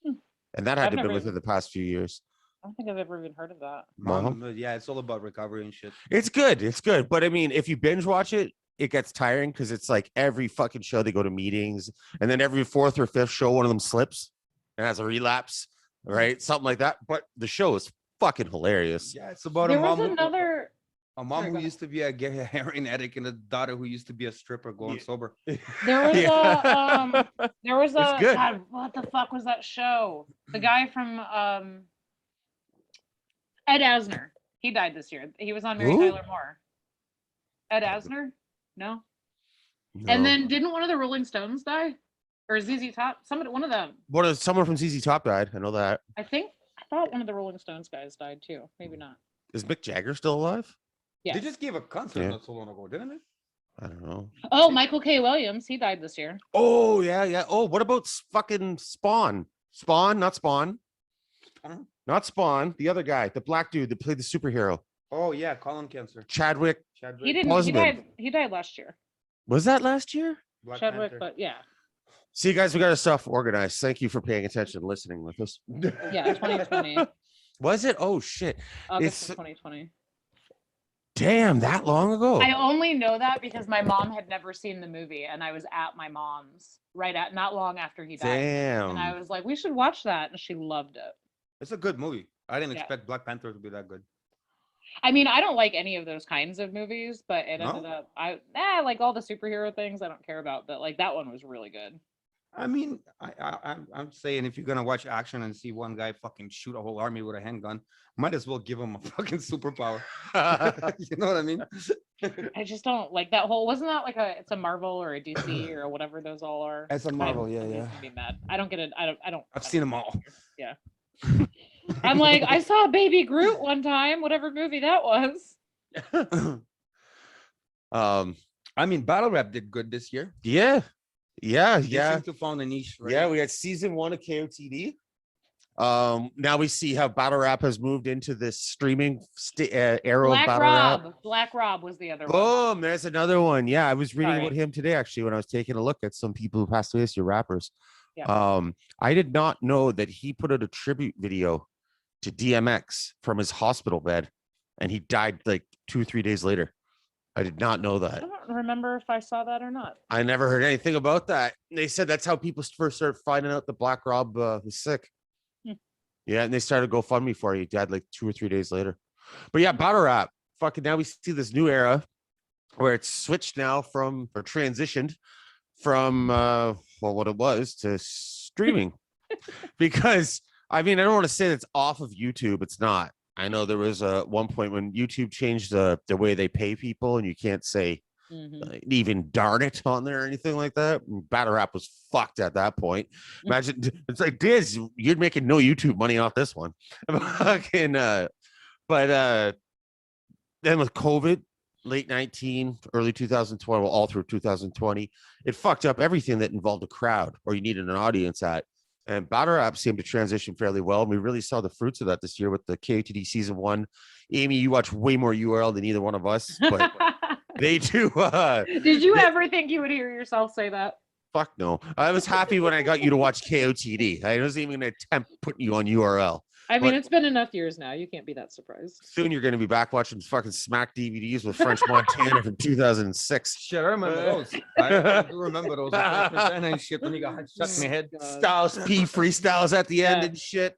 and that had to have been within the past few years. I don't think I've ever even heard of that. Mom, yeah, it's all about recovery and shit. It's good, but I mean, if you binge watch it, it gets tiring because it's like every fucking show they go to meetings, and then every 4th or 5th show one of them slips and has a relapse, right? Something like that. But the show is fucking hilarious. Yeah, it's about There a was mom. another. A mom who used to be a heroin addict and a daughter who used to be a stripper going sober. There was there was a good. God, what the fuck was that show? The guy from Ed Asner. He died this year. He was on Mary Who? Tyler Moore. Ed Asner? No. No. And then didn't one of the Rolling Stones die? Or ZZ Top? One of them. Someone from ZZ Top died. I know that. I thought one of the Rolling Stones guys died too. Maybe not. Is Mick Jagger still alive? Yeah. They just gave a concert Yeah. not so long ago, didn't they? I don't know. Oh, Michael K. Williams. He died this year. Oh yeah. Oh, what about fucking Spawn? Not Spawn. Spawn? Not Spawn. The other guy, the black dude that played the superhero, Oh yeah, colon cancer. Chadwick. He didn't. Boseman. He died last year. Was that last year? Black Chadwick, Panther. but yeah. See, guys, we got our stuff organized. Thank you for paying attention and listening with us. Yeah, 2020. Was it? Oh shit! August of 2020. Damn, that long ago. I only know that because my mom had never seen the movie and I was at my mom's not long after he died. Damn. And I was like, we should watch that. And she loved it. It's a good movie. I didn't Yeah. expect Black Panther to be that good. I mean, I don't like any of those kinds of movies, but it No? ended up, like all the superhero things I don't care about, but like that one was really good. I mean, I'm saying if you're gonna watch action and see one guy fucking shoot a whole army with a handgun, might as well give him a fucking superpower. You know what I mean? I just don't like that whole, wasn't that like it's a Marvel or a DC or whatever those all are? As a Marvel, yeah. Makes me mad. I don't get it. I don't. I've seen them all. Yeah. I'm like, I saw Baby Groot one time, whatever movie that was. I mean, battle rap did good this year. Yeah. They seem to found a niche. Right? Yeah, we had season 1 of KOTD. Now we see how battle rap has moved into this streaming era of battle rap. Black Rob was the other one. Boom, there's another one. Yeah, I was reading Sorry. about him today actually when I was taking a look at some people who passed away as your rappers. I did not know that he put out a tribute video to DMX from his hospital bed, and he died like 2 or 3 days later. I did not know I that. don't remember if I saw that or not. I never heard anything about that. They said that's how people first started finding out that Black Rob was sick. Yeah, and they started GoFundMe for it. He died like 2 or 3 days later. But yeah, battle rap. Fucking now we see this new era where it's switched now from or transitioned from what it was to streaming. Because I mean, I don't want to say it's off of YouTube. It's not. I know there was one point when YouTube changed the way they pay people, and you can't say even darn it on there or anything like that. Battle rap was fucked at that point. Imagine it's like Diz, you're making no YouTube money off this one. Fucking but then with COVID, late 19, early 2020, well, all through 2020, it fucked up everything that involved a crowd or you needed an audience at. And battle rap seemed to transition fairly well. And we really saw the fruits of that this year with the KOTD season 1. Amy, you watch way more URL than either one of us, but they do. Did you ever think you would hear yourself say that? Fuck no. I was happy when I got you to watch KOTD. I wasn't even going to attempt putting you on URL. I mean, it's been enough years now. You can't be that surprised. Soon you're going to be back watching fucking Smack DVDs with French Montana from 2006. Shit, I remember those. I do remember those. And shit, when you got shut in the head. Styles P freestyles at the end and shit.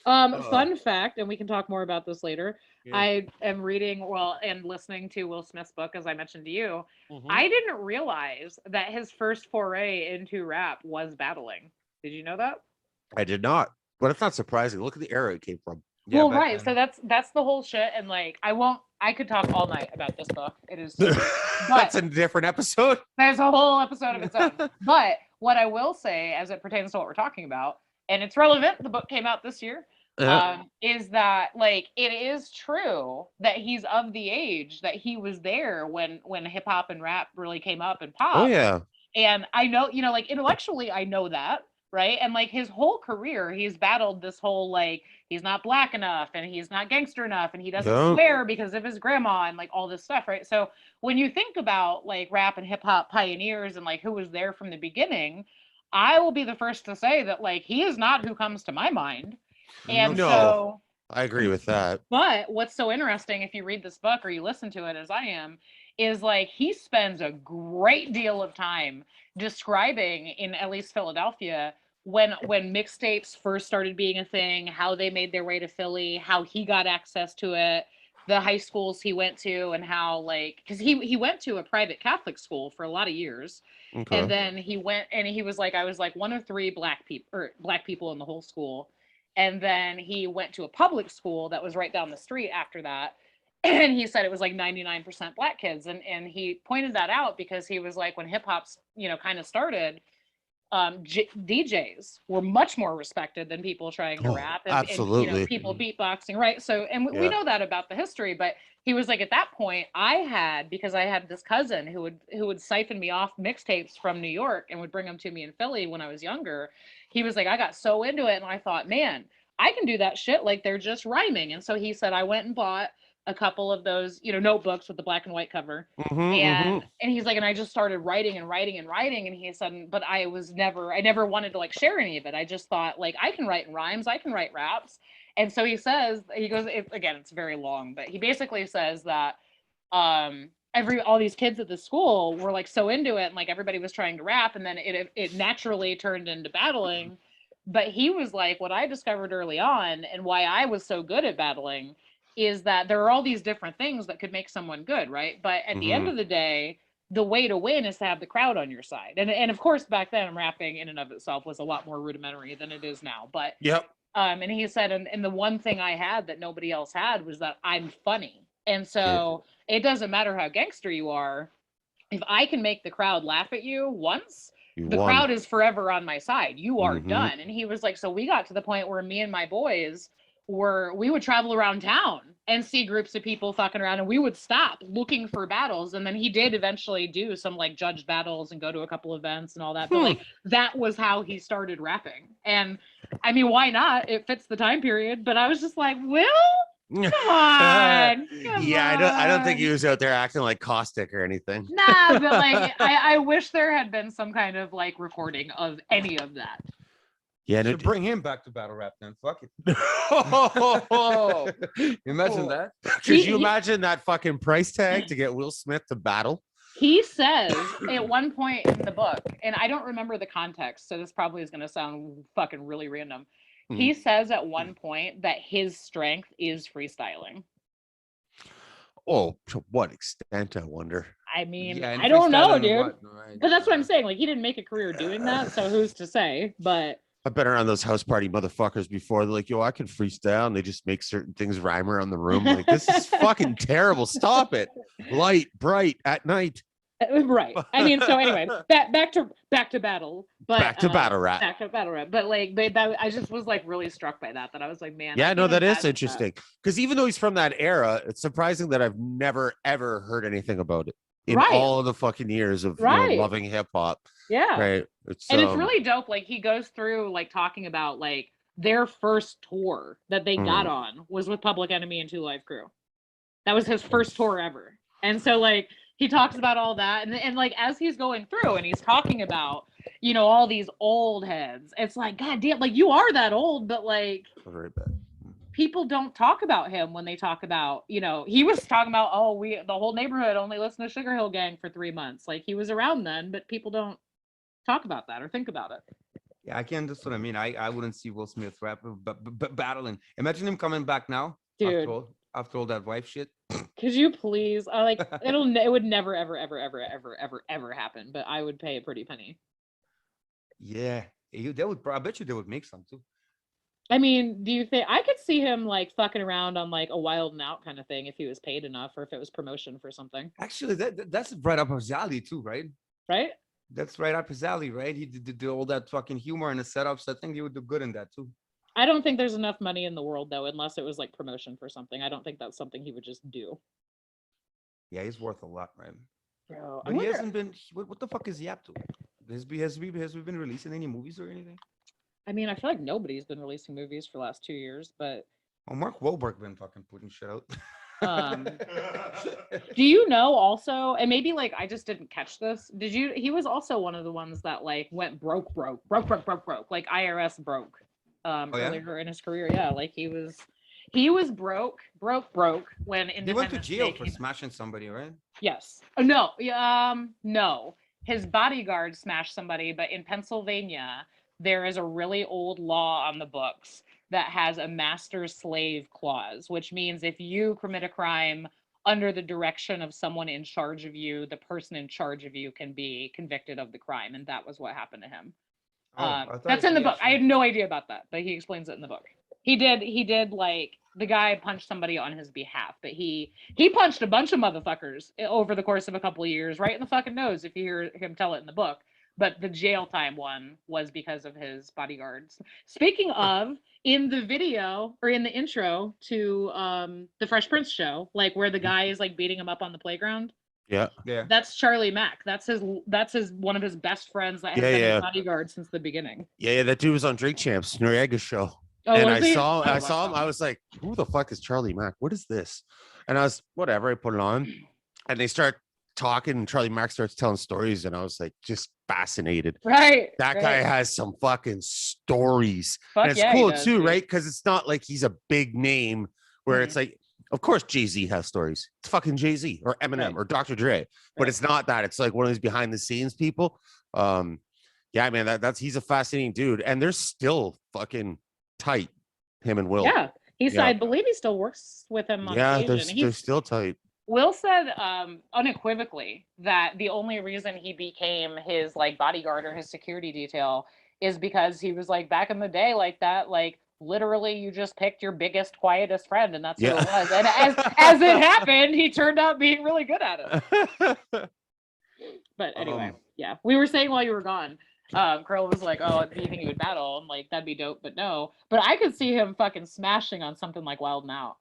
Fun fact, and we can talk more about this later. Yeah. I am reading and listening to Will Smith's book, as I mentioned to you. I didn't realize that his first foray into rap was battling. Did you know that? I did not, but it's not surprising. Look at the era it came from. Yeah, well, back right. then. So that's the whole shit. And like, I could talk all night about this book. It is, That's a different episode. there's a whole episode of its own. But what I will say, as it pertains to what we're talking about, and it's relevant, the book came out this year. Is that like it is true that he's of the age that he was there when hip hop and rap really came up and popped. Oh yeah. And I know, like intellectually I know that, right? And like his whole career he's battled this whole like he's not black enough and he's not gangster enough and he doesn't swear because of his grandma and like all this stuff, right? So when you think about like rap and hip hop pioneers and like who was there from the beginning, I will be the first to say that like he is not who comes to my mind. And so I agree with that. But what's so interesting if you read this book or you listen to it as I am, is like he spends a great deal of time describing in at least Philadelphia when mixtapes first started being a thing, how they made their way to Philly, how he got access to it, the high schools he went to, and how like because he went to a private Catholic school for a lot of years. Okay. And then he went and he was like, I was like one of 3 black people in the whole school. And then he went to a public school that was right down the street after that. And he said it was like 99% black kids. And he pointed that out because he was like, when hip hop's, kind of started, DJs were much more respected than people trying to rap and, absolutely. And, people beatboxing. Right. So, and we know that about the history, but he was like, at that point because I had this cousin who would siphon me off mixtapes from New York and would bring them to me in Philly when I was younger. He was like, I got so into it. And I thought, man, I can do that shit. Like they're just rhyming. And so he said, I went and bought a couple of those, notebooks with the black and white cover. And he's like, and I just started writing and writing and writing. And he said, but I never wanted to like share any of it. I just thought like, I can write in rhymes. I can write raps. And so he goes, it's very long, but he basically says that, all these kids at the school were like so into it and like everybody was trying to rap and then it naturally turned into battling. But he was like, what I discovered early on and why I was so good at battling is that there are all these different things that could make someone good, right? But at the end of the day, the way to win is to have the crowd on your side. And of course back then rapping in and of itself was a lot more rudimentary than it is now. But and he said, and the one thing I had that nobody else had was that I'm funny. And so it doesn't matter how gangster you are. If I can make the crowd laugh at you once, the crowd is forever on my side. You are done. And he was like, so we got to the point where me and my boys we would travel around town and see groups of people fucking around and we would stop looking for battles. And then he did eventually do some like judged battles and go to a couple events and all that. But like that was how he started rapping. And I mean, why not? It fits the time period. But I was just like, Will? Come on. I don't think he was out there acting like caustic or anything. Nah, but like I wish there had been some kind of like recording of any of that. Yeah, Should bring him back to battle rap then. Fuck it. no. Imagine that. Could you imagine that fucking price tag to get Will Smith to battle? He says at one point in the book, and I don't remember the context, so this probably is going to sound fucking really random. He says at one point that his strength is freestyling. Oh, to what extent, I wonder? I mean, Yeah, and I don't know, freestyling dude. what, right? But that's what I'm saying. Like, he didn't make a career doing that, so who's to say? But I've been around those house party motherfuckers before. They're like, yo, I can freestyle. And they just make certain things rhyme around the room. Like, this is fucking terrible. Stop it. Light, bright, at night. right. I mean, so anyway, back to battle. But Back to battle rap. Back to battle rap. But like I just was like really struck by that I was like, man. Yeah, I no, can't that is imagine interesting. Because even though he's from that era, it's surprising that I've never, ever heard anything about it in Right. all of the fucking years of Right. loving hip hop. Yeah. Right. It's really dope. Like he goes through like talking about like their first tour that they got on was with Public Enemy and 2 Live Crew. That was his first tour ever. And so like he talks about all that and like as he's going through and he's talking about, you know, all these old heads, it's like, God damn, like you are that old, but like very bad. People don't talk about him when they talk about, you know, he was talking about, the whole neighborhood only listened to Sugar Hill Gang for 3 months. Like he was around then, but people don't talk about that or think about it. Yeah, I can. That's what I mean. I wouldn't see Will Smith rap, but battling. Imagine him coming back now, dude. After all that wife shit. Could you please? Like it would never ever happen. But I would pay a pretty penny. Yeah, I bet you they would make some too. I mean, do you think I could see him like fucking around on like a Wild and Out kind of thing if he was paid enough or if it was promotion for something? Actually, that's right up his alley too, right? Right. That's right up his alley, right? He did all that fucking humor and the setups. I think he would do good in that too. I don't think there's enough money in the world though, unless it was like promotion for something. I don't think that's something he would just do. Yeah, he's worth a lot, right? Bro, But he hasn't been. What the fuck is he up to? Has we been releasing any movies or anything? I mean, I feel like nobody's been releasing movies for the last 2 years, but Well, Mark Wahlberg been fucking putting shit out. Do you know also, and maybe like I just didn't catch this. He was also one of the ones that like went broke, like IRS broke earlier in his career. Yeah, like he was broke when Independence He went to jail Day for smashing somebody, right? Yes. Oh, no. No. His bodyguard smashed somebody, but in Pennsylvania, there is a really old law on the books that has a master-slave clause, which means if you commit a crime under the direction of someone in charge of you, the person in charge of you can be convicted of the crime, and that was what happened to him. That's in the book. I had no idea about that, but he explains it in the book. He did like the guy punched somebody on his behalf, but he punched a bunch of motherfuckers over the course of a couple of years, right in the fucking nose, if you hear him tell it in the book. But the jail time one was because of his bodyguards. Speaking of, in the video or in the intro to the Fresh Prince show, like where the guy is like beating him up on the playground. Yeah. That's Charlie Mack. That's his one of his best friends that has been his bodyguard since the beginning. Yeah, that dude was on Drink Champs, Noriega's show. Oh, and I saw him. I was like, who the fuck is Charlie Mack? What is this? And I was, whatever, I put it on and they start talking and Charlie Mack starts telling stories. And I was like, just fascinated. Right. That guy has some fucking stories. Fuck and it's yeah, cool does, too, dude. right? Because it's not like he's a big name where it's like, of course, Jay-Z has stories. It's fucking Jay-Z or Eminem or Dr. Dre, but it's not that. It's like one of these behind the scenes people. Yeah, man, he's a fascinating dude. And they're still fucking tight, him and Will. Yeah. I believe he still works with him on occasion. They're still tight. Will said unequivocally that the only reason he became his like bodyguard or his security detail is because he was like back in the day like that, like literally you just picked your biggest, quietest friend and that's who it was. And as it happened, he turned out being really good at it. But anyway, yeah. We were saying while you were gone, Kirill was like, oh, do you think he would battle? I'm like, that'd be dope, but no. But I could see him fucking smashing on something like Wild and Out.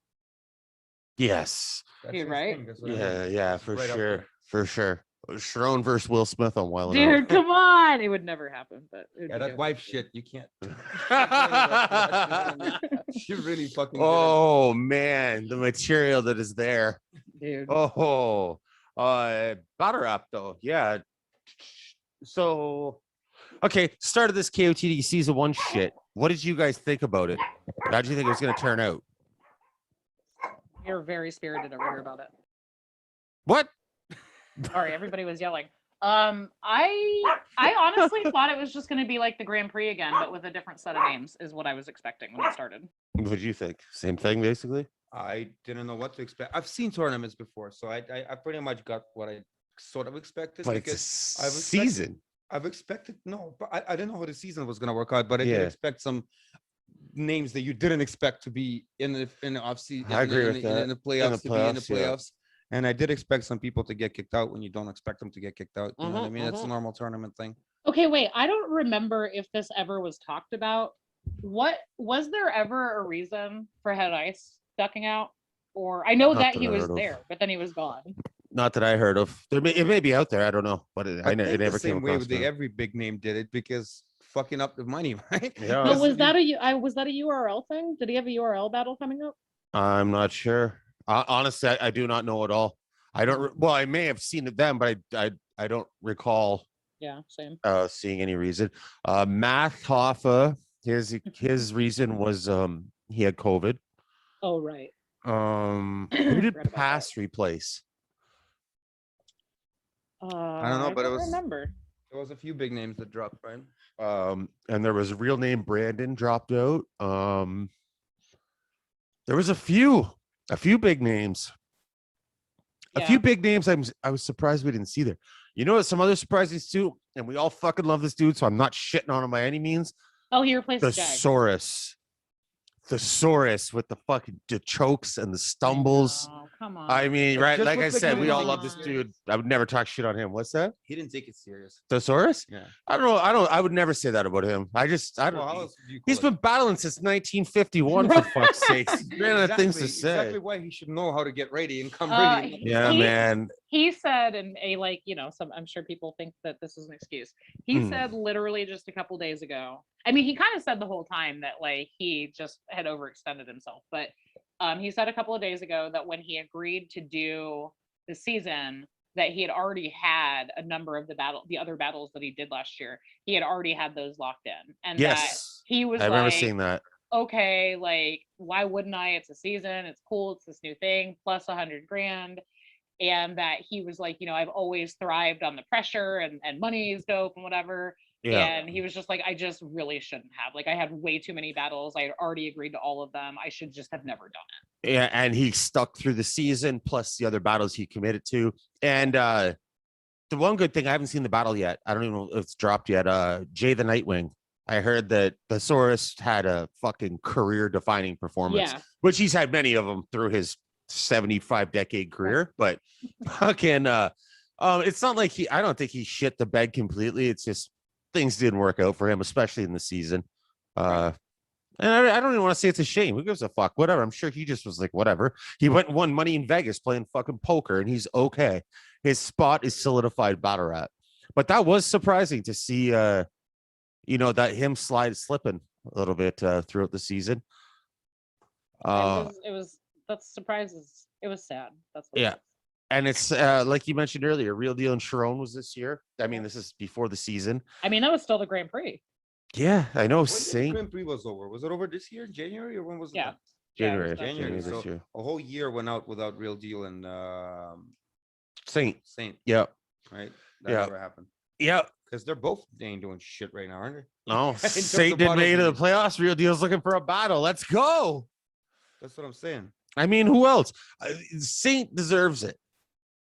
Yes. Dude, right? Yeah, for sure. For sure. Sharon versus Will Smith on Wild Dude, and Out. come on. It would never happen, but that wife shit, you can't. She really fucking. Oh man, the material that is there. Dude. Oh, battle rap though. Yeah. So, okay, start of this KOTD season 1 shit. What did you guys think about it? How did you think it was going to turn out? You're very spirited over here about it. What? Sorry, everybody was yelling. I honestly thought it was just going to be like the Grand Prix again, but with a different set of names, is what I was expecting when it started. What did you think? Same thing, basically. I didn't know what to expect. I've seen tournaments before, so I pretty much got what I sort of expected. But because it's a I've expected- season. I've expected but I didn't know how the season was gonna work out, but I did Yeah. expect some names that you didn't expect to be in the off season. I agree with in that. the playoffs to be in the playoffs, yeah. playoffs. And I did expect some people to get kicked out when you don't expect them to get kicked out. You know what I Mhm, mean? It's a mhm. normal tournament thing. Okay, wait. I don't remember if this ever was talked about. What was there ever a reason for Head Ice ducking out? Or I know Not that that he I was heard of. there, but then he was gone. Not that I heard of. It may be out there. I don't know, but it I think never the came same way across me. every big name did it because fucking up the money, right? Yeah. But was that a URL thing? Did he have a URL battle coming up? I'm not sure. Honestly, I do not know at all. I don't. Well, I may have seen it then, but I don't recall Yeah, same. seeing any reason. Matt Hoffa, his reason was he had COVID. Oh, right. Who Forgot did about that. Pass replace? I don't know, but it don't was- remember. There was a few big names that dropped, right? And there was a real name Brandon dropped out. There was a few big names. A few Yeah. big names I was surprised we didn't see there. You know what? Some other surprises too, and we all fucking love this dude, so I'm not shitting on him by any means. Oh, he replaced The Jag. Thesaurus with the fucking chokes and the stumbles. Oh, come on. I mean, It right? just Like I looks like said, he we all didn't love take this it dude. I would never talk shit on him. What's that? He didn't take it serious. Thesaurus? Yeah. I don't know. I would never say that about him. I don't. Well, how else would you He's call it? been battling since 1951 for fuck's sake. He ran out of things to say. Exactly why he should know how to get ready and come Uh, ready. Yeah, He- man. He said, and a like, I'm sure people think that this is an excuse. He Hmm. said literally just a couple days ago. I mean, he kind of said the whole time that like he just had overextended himself, but he said a couple of days ago that when he agreed to do the season, that he had already had a number of the other battles that he did last year. He had already had those locked in, and that Yes, he was I remember like, seeing that. okay, like why wouldn't I? It's a season. It's cool. It's this new thing plus 100 grand. And that he was like, I've always thrived on the pressure and money is dope and whatever. Yeah. And he was just like, I just really shouldn't have. Like, I had way too many battles. I had already agreed to all of them. I should just have never done it. Yeah, and he stuck through the season plus the other battles he committed to. And the one good thing, I haven't seen the battle yet. I don't even know if it's dropped yet. Jay the Nightwing. I heard that Thesaurus had a fucking career-defining performance, Yeah. which he's had many of them through his 75-decade career. But fucking, it's not like I don't think he shit the bed completely. It's just things didn't work out for him, especially in the season. And I don't even want to say it's a shame. Who gives a fuck? Whatever. I'm sure he just was like, whatever. He went and won money in Vegas playing fucking poker, and he's okay. His spot is solidified battle rap. But that was surprising to see, that him slipping a little bit throughout the season. That's surprises. It was sad. That's what Yeah. it was. And it's like you mentioned earlier, Real Deal and Sharon was this year. I mean, this is before the season. I mean, that was still the Grand Prix. Yeah, I know. When did the Saint Grand Prix was over? Was it over this year, January, or when was it? Yeah. done? Yeah, it was January, done. January. this So year. a whole year went out without Real Deal and Saint. Saint, Yeah. right? That Yeah. never happened. Yeah. Because they ain't doing shit right now, aren't they? No, In terms of Saint didn't make it to the battles. playoffs. Real Deal's looking for a battle. Let's go. That's what I'm saying. I mean, who else? Saint deserves it.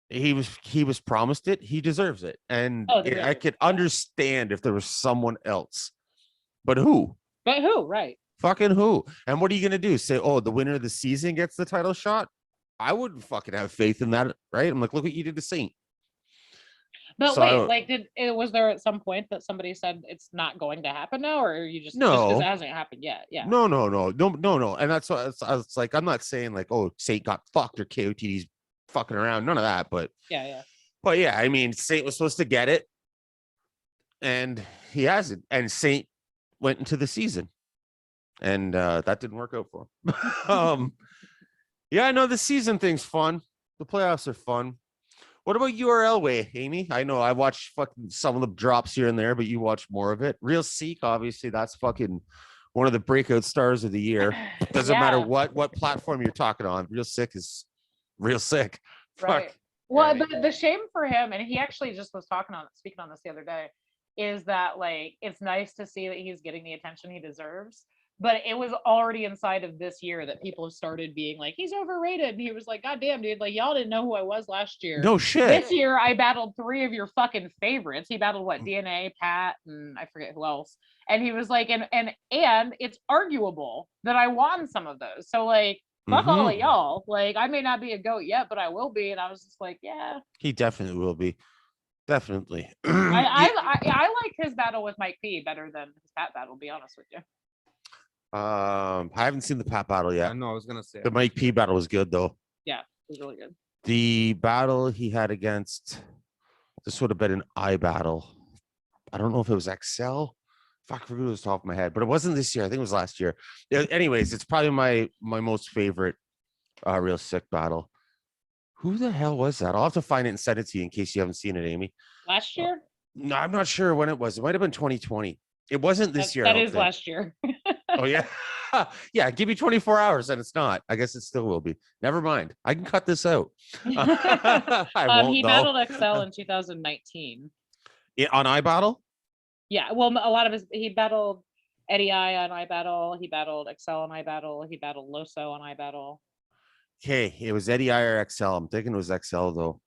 He was promised it. He deserves it. And Oh, the I real- could understand if there was someone else. But who? But who? Right. Fucking who? And what are you gonna do? Say, oh, the winner of the season gets the title shot? I wouldn't fucking have faith in that, right? I'm like, look what you did to Saint. But So I wait, don't- like, was there at some point that somebody said it's not going to happen now, or are you just No. because it hasn't happened yet? Yeah. No. And that's what it's like. I'm not saying like, oh, Saint got fucked or KOTD's fucking around. None of that. But Yeah. yeah, I mean, Saint was supposed to get it, and he hasn't. And Saint went into the season, and that didn't work out for him. Yeah, I know the season thing's fun. The playoffs are fun. What about URL way, Amy? I know I watch fucking some of the drops here and there, but you watch more of it. Real Seek, obviously, that's fucking one of the breakout stars of the year. Doesn't matter Yeah. what platform you're talking on. Real Sick is real sick. Right. Fuck. Well, Yeah. the shame for him, and he actually just was speaking on this the other day, is that like it's nice to see that he's getting the attention he deserves. But it was already inside of this year that people have started being like, he's overrated. And he was like, God damn, dude, like y'all didn't know who I was last year. No shit. This year I battled 3 of your fucking favorites. He battled what, DNA, Pat, and I forget who else. And he was like, and it's arguable that I won some of those. So like, fuck all of y'all. Like, I may not be a GOAT yet, but I will be. And I was just like, yeah. He definitely will be. Definitely. I like his battle with Mike P better than his Pat battle, to be honest with you. I haven't seen the Pat battle Yeah, yet. no, I was gonna say The Mike P battle was good though. Yeah, it was really good. The battle he had against, this would have been an I battle. I don't know if it was XL. Fuck, I forget it was top of my head, but it wasn't this year. I think it was last year. Yeah, anyways, it's probably my most favorite Real Sick battle. Who the hell was that? I'll have to find it and send it to you in case you haven't seen it, Amy. Last year? No, I'm not sure when it was. It might have been 2020. It wasn't this year. I That don't is think. last year. Oh yeah. Yeah, give me 24 hours and it's not. I guess it still will be. Never mind. I can cut this out. I won't He though. battled XL in 2019. On iBattle? Yeah, well, a lot of he battled Eddie I on iBattle. He battled XL on iBattle. He battled Loso on iBattle. Okay, it was Eddie I or XL. I'm thinking it was XL though.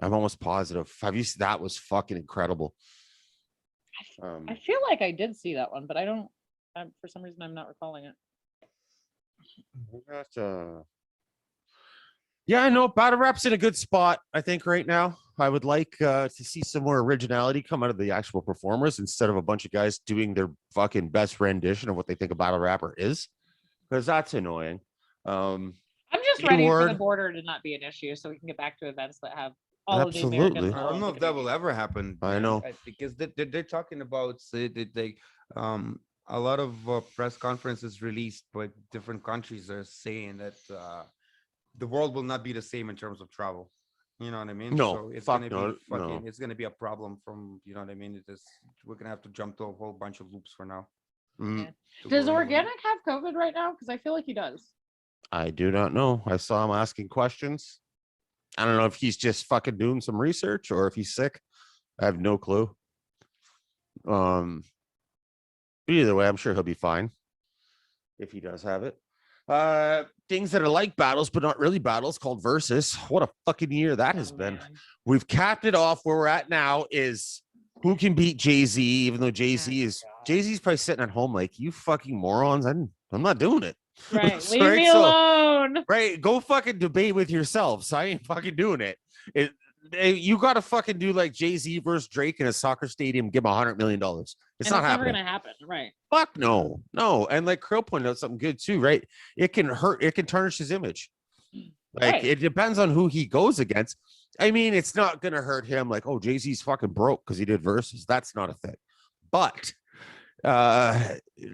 I'm almost positive. Have you seen that? Was fucking incredible. I feel like I did see that one, but I don't. For some reason, I'm not recalling it. Yeah, I know battle rap's in a good spot, I think, right now. I would like to see some more originality come out of the actual performers instead of a bunch of guys doing their fucking best rendition of what they think a battle rapper is, because that's annoying. I'm just ready for the Word. border to not be an issue, so we can get back to events that have all of the Absolutely. Americans. I don't know if that will ever happen. I know. Because they're talking about a lot of press conferences released by different countries are saying that the world will not be the same in terms of travel. You know what I mean? No, so it's fuck gonna be no, fucking. no. It's gonna be a problem from, you know what I mean? It is. We're gonna have to jump to a whole bunch of loops for now. Mm, to Does go anywhere. Organic have COVID right now? Because I feel like he does. I do not know. I saw him asking questions. I don't know if he's just fucking doing some research or if he's sick. I have no clue. Either way, I'm sure he'll be fine if he does have it. Things that are like battles, but not really battles, called Versus. What a fucking year that has been. Man. We've capped it off. Where we're at now is who can beat Jay-Z, even though Jay-Z's probably sitting at home like, you fucking morons. I'm not doing it. Right. So, Leave me alone. Right. Go fucking debate with yourselves. I ain't fucking doing it. You got to fucking do like Jay-Z versus Drake in a soccer stadium, give him $100 million. It's not never happening. gonna happen. Right. Fuck no. And like Kirill pointed out something good too, right? It can hurt, it can tarnish his image. Like Right. it depends on who he goes against. I mean, it's not gonna hurt him like, oh, Jay-Z's fucking broke because he did verses. That's not a thing. But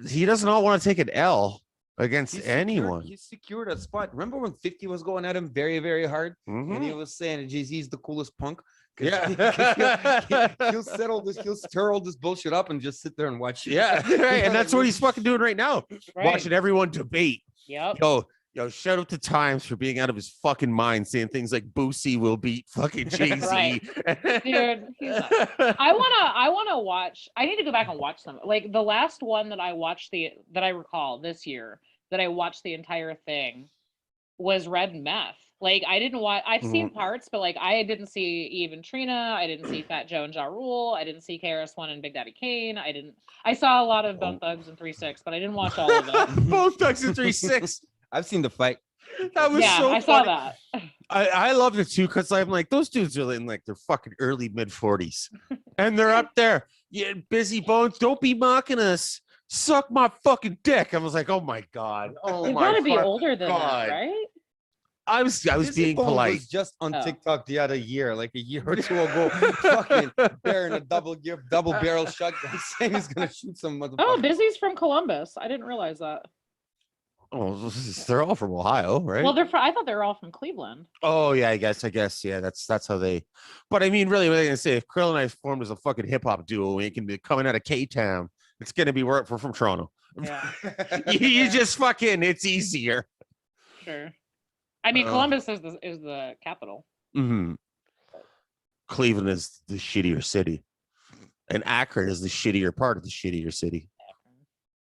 he does not want to take an L against anyone. He secured a spot. Remember when 50 was going at him very, very hard? Mhm. And he was saying Jay-Z's the coolest punk. Yeah. He'll settle this, he'll stir all this bullshit up and just sit there and watch it. Yeah, right. And that's what he's fucking doing right now. Right. Watching everyone debate. Yep. Yo, shout out to Times for being out of his fucking mind, saying things like Boosie will beat fucking Jay-Z. Right. Dude, he's I wanna watch. I need to go back and watch them. Like the last one that I watched that I recall this year that I watched the entire thing was Red Meth. Like I didn't watch. I've seen parts, but like I didn't see even Trina. I didn't see Fat Joe and Ja Rule. I didn't see KRS-One and Big Daddy Kane. I saw a lot of Bone Thugs and 3-6, but I didn't watch all of them. Both Thugs and 3-6. I've seen the fight. That was Yeah, so I saw funny. that. I loved it too because I'm like, those dudes are in like their fucking early mid 40s, and they're up there. Yeah, Busy Bones, don't be mocking us. Suck my fucking dick. I was like, oh my god. Oh You've my got to be fuck older than God. that, right? I was Busy being Bones polite. was just on Oh. TikTok the other year, like a year or two ago, fucking bearing a double barrel shotgun, saying he's gonna shoot some motherfucker. Oh, Busy's from Columbus. I didn't realize that. Oh, they're all from Ohio, right? Well, I thought they were all from Cleveland. Oh yeah, I guess. Yeah, that's how they. But I mean, really, what are they gonna say? If Krill and I formed as a fucking hip hop duo, we can be coming out of K-Town, It's gonna be we're from Toronto. Yeah, You just fucking. It's easier. sure. I mean, Ugh. Columbus is the capital. Mm-hmm. Cleveland is the shittier city, and Akron is the shittier part of the shittier city.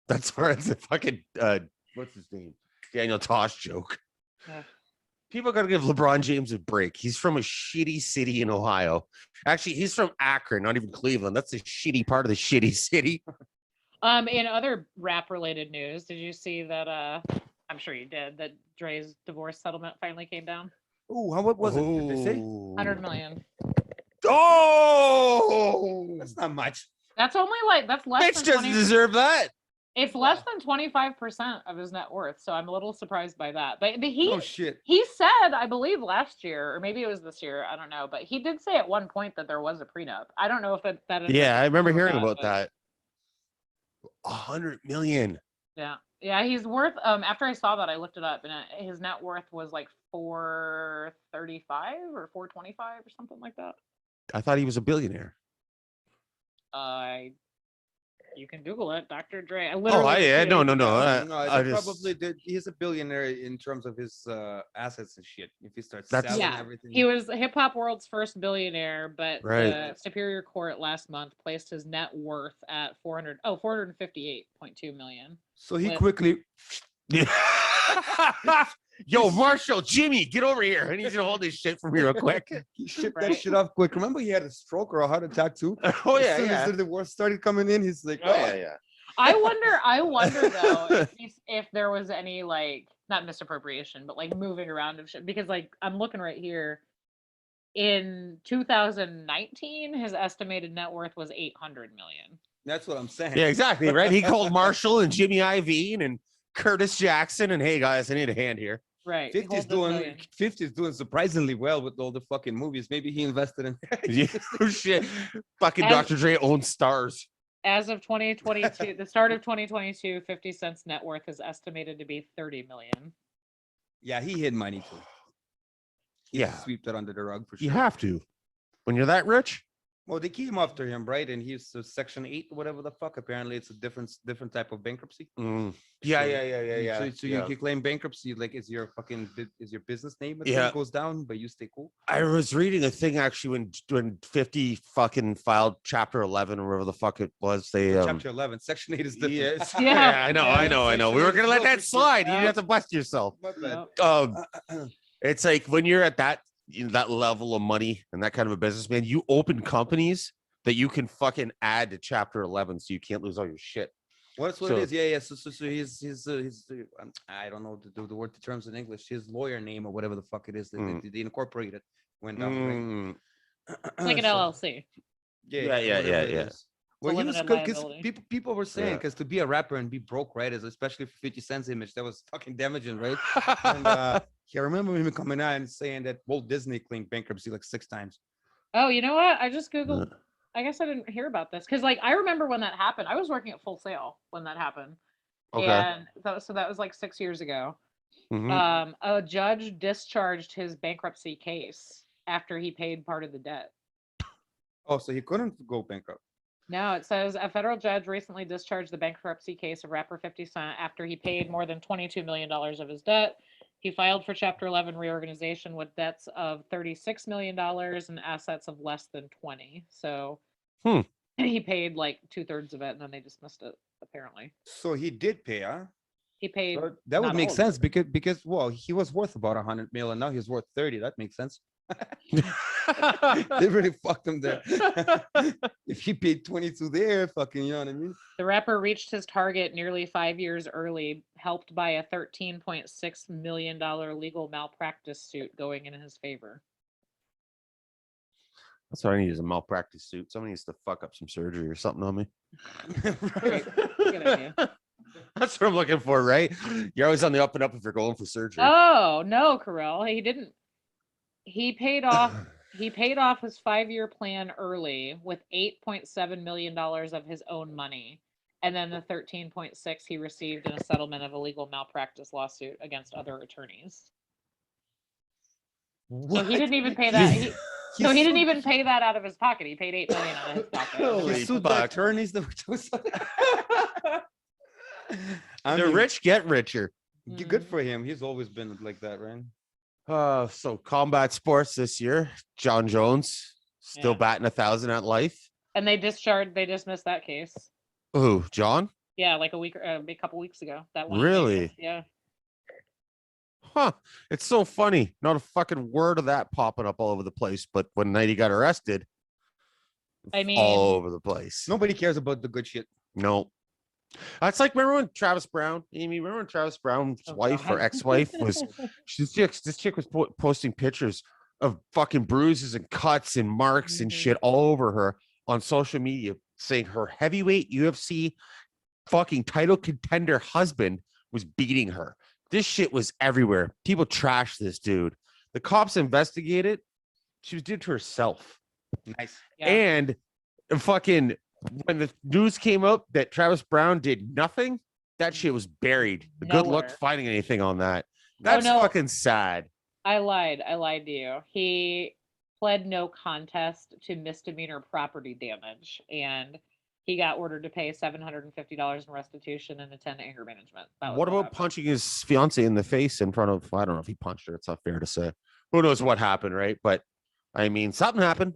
That's where it's a fucking what's his name? Daniel Tosh joke. Yeah. People gotta give LeBron James a break. He's from a shitty city in Ohio. Actually, he's from Akron, not even Cleveland. That's a shitty part of the shitty city. In other rap related news, did you see that I'm sure you did, that Dre's divorce settlement finally came down? Ooh, what was it? Did they say? 100 million. Oh, That's not much. That's only like that's less Mitch than doesn't 20. deserve that. It's less than 25% of his net worth, so I'm a little surprised by that. But he Oh shit. he said, I believe last year, or maybe it was this year, I don't know, but he did say at one point that there was a prenup. I don't know if that ended Yeah, up I remember true or hearing not, about but that. 100 million. Yeah, he's worth. After I saw that, I looked it up, and his net worth was like 435 or 425 or something like that. I thought he was a billionaire. You can Google it, Dr. Dre. I Oh, literally. yeah, no. I I just, probably did. He's a billionaire in terms of his assets and shit. If he starts That's- selling Yeah, everything, he was hip hop world's first billionaire, but Right. the Superior Court last month placed his net worth at 458.2 million. so he with- quickly. Yo, Marshall, Jimmy, get over here. I need you to hold this shit for me real quick. He shipped Right. that shit off quick. Remember, he had a stroke or a heart attack too. Oh, As yeah, soon yeah. as the divorce started coming in, he's like, Oh, yeah. I wonder though if there was any like not misappropriation, but like moving around of shit, because like I'm looking right here. In 2019, his estimated net worth was 800 million. That's what I'm saying. Yeah, exactly, right? He called Marshall and Jimmy Iovine and Curtis Jackson, and hey, guys, I need a hand here. Right. he 50's holds a doing million. 50's doing surprisingly well with all the fucking movies. Maybe he invested in. Yeah, shit. Fucking And- Dr. Dre owns stars. As of 2022, the start of 2022, 50 Cent's net worth is estimated to be 30 million. Yeah, he hid money too. He Yeah. sweep that under the rug for sure. You have to. When you're that rich, Well, they came after him, right? And he's Section 8, whatever the fuck. Apparently, it's a different type of bankruptcy. Yeah, So- yeah. So you claim bankruptcy, like is your business name? Yeah. Goes down, but you stay cool. I was reading a thing actually when 50 fucking filed Chapter 11 or whatever the fuck it was. They Chapter 11, Section 8 is different. Yes. Yeah. Yeah, I know. Yeah, We were gonna let Section 8 that is slide. You Yeah. have to bless yourself. My bad. Yep. It's like when you're at that that level of money and that kind of a businessman, you open companies that you can fucking add to Chapter 11, so you can't lose all your shit. What's what So- it is? Yeah. So he's I don't know the terms in English. His lawyer name or whatever the fuck it is. They incorporated went down. Right? Mm, It's like an So- LLC. Yeah, whatever it yeah. is. Well, he was limited good because liability. people were saying Yeah. because to be a rapper and be broke, right, is especially for 50 Cent's image, that was fucking damaging, right? And I remember him coming out and saying that Walt Disney claimed bankruptcy like 6 times. Oh, you know what? I just Googled. I guess I didn't hear about this because, like, I remember when that happened. I was working at Full Sail when that happened. Okay. And so that was like 6 years ago. Mhm. A judge discharged his bankruptcy case after he paid part of the debt. Oh, so he couldn't go bankrupt. No, it says a federal judge recently discharged the bankruptcy case of rapper 50 Cent after he paid more than $22 million of his debt. He filed for Chapter 11 reorganization with debts of $36 million and assets of less than 20. So he paid like 2/3 of it, and then they dismissed it. Apparently, So he did pay, huh? he paid. So that would not make all of sense because well, he was worth about 100 million. Now he's worth 30. That makes sense. They really fucked him there. If he paid 22 there, fucking, you know what I mean? The rapper reached his target nearly 5 years early, helped by a $13.6 million legal malpractice suit going in his favor. That's what I need is a malpractice suit. Somebody needs to fuck up some surgery or something on me. Great. Good idea. That's what I'm looking for, right? You're always on the up and up if you're going for surgery. Oh no, Kirill. He didn't. He paid off his 5-year plan early with $8.7 million of his own money. And then the 13.6 he received in a settlement of a legal malpractice lawsuit against other attorneys. So he didn't even pay that. So he didn't even pay that out of his pocket. He paid $8 million out of his pocket. Holy He sued the fuck. attorneys. I The mean, rich get richer. good for him. He's always been like that, right? So combat sports this year. John Jones still Yeah. batting 1,000 at life. And they dismissed that case. Who, John? Yeah, like a couple weeks ago. That one. in Really? Vegas, yeah. Huh. It's so funny. Not a fucking word of that popping up all over the place. But when night he got arrested, I mean, all over the place. Nobody cares about the good shit. No. That's like, remember when Travis Brown, Amy, remember when Travis Brown's Oh, wife or God. ex-wife was, this chick was posting pictures of fucking bruises and cuts and marks and Mhm. shit all over her on social media, saying her heavyweight UFC fucking title contender husband was beating her. This shit was everywhere. People trashed this dude. The cops investigated. She was did to herself. Nice. Yeah. And fucking when the news came up that Travis Brown did nothing, that shit was buried. Good luck Nowhere. finding anything on that. That's no. fucking sad. I lied to you. He pled no contest to misdemeanor property damage, and he got ordered to pay $750 in restitution and attend anger management. That was What about happened. punching his fiance in the face in front of, I don't know if he punched her. It's not fair to say. Who knows what happened, right? But I mean, something happened.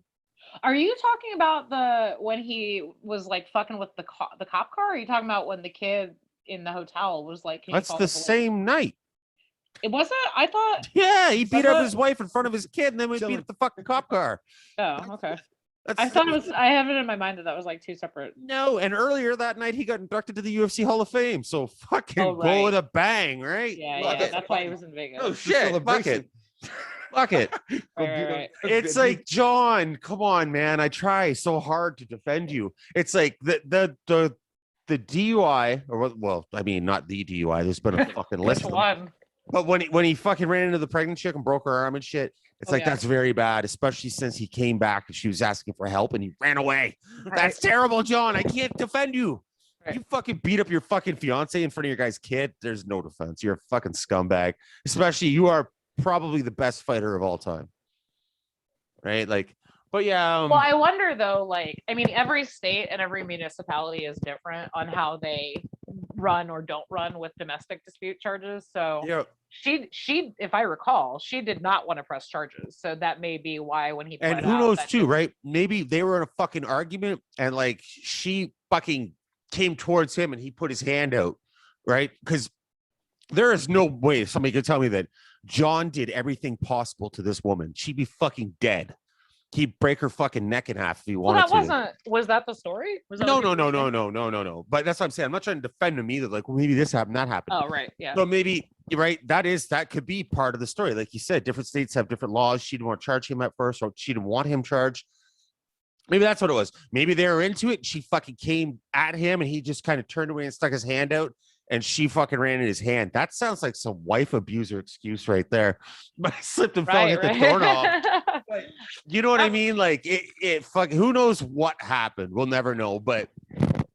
Are you talking about when he was like fucking with the cop car? Or are you talking about when the kid in the hotel was like, "Can you That's call the police?" same night. It wasn't. I thought. Yeah, he beat up thought- his wife in front of his kid and then we beat up the fucking cop car. Oh, okay. That's I thought it was. I have it in my mind that was like two separate. no, and earlier that night he got inducted to the UFC Hall of Fame. So fucking Oh, go right. with a bang, right? Yeah, Fuck yeah. it. That's why he was in Vegas. Oh shit, fuck it. Fuck it. Right. It's like, John, come on, man. I try so hard to defend you. It's like the DUI, or well, I mean, not the DUI. There's been a fucking Which list of them. one? But when he fucking ran into the pregnant chick and broke her arm and shit, it's Oh, like yeah. that's very bad, especially since he came back and she was asking for help and he ran away. Right. That's terrible, John. I can't defend you. Right. You fucking beat up your fucking fiance in front of your guy's kid. There's no defense. You're a fucking scumbag. Especially you are probably the best fighter of all time. Right? Like, but yeah. Well, I wonder though, like, I mean, every state and every municipality is different on how they run or don't run with domestic dispute charges. So yeah. she, if I recall, she did not want to press charges. So that may be why when he And pled who out knows that too, she- right? Maybe they were in a fucking argument and like she fucking came towards him and he put his hand out, right? Because there is no way somebody could tell me that John did everything possible to this woman. She'd be fucking dead. He'd break her fucking neck in half if he Well, wanted that to. was that the story? Was that No, what no, you no, were no, saying? no. But that's what I'm saying. I'm not trying to defend him either. Like, well, maybe this happened, that happened. Oh, right. Yeah. So maybe you're right. That could be part of the story. Like you said, different states have different laws. She didn't want to charge him at first, or she didn't want him charged. Maybe that's what it was. Maybe they were into it. She fucking came at him and he just kind of turned away and stuck his hand out and she fucking ran in his hand. That sounds like some wife abuser excuse right there. But I slipped and fell and hit the doorknob. You know what I mean? Like it fucking, who knows what happened? We'll never know, but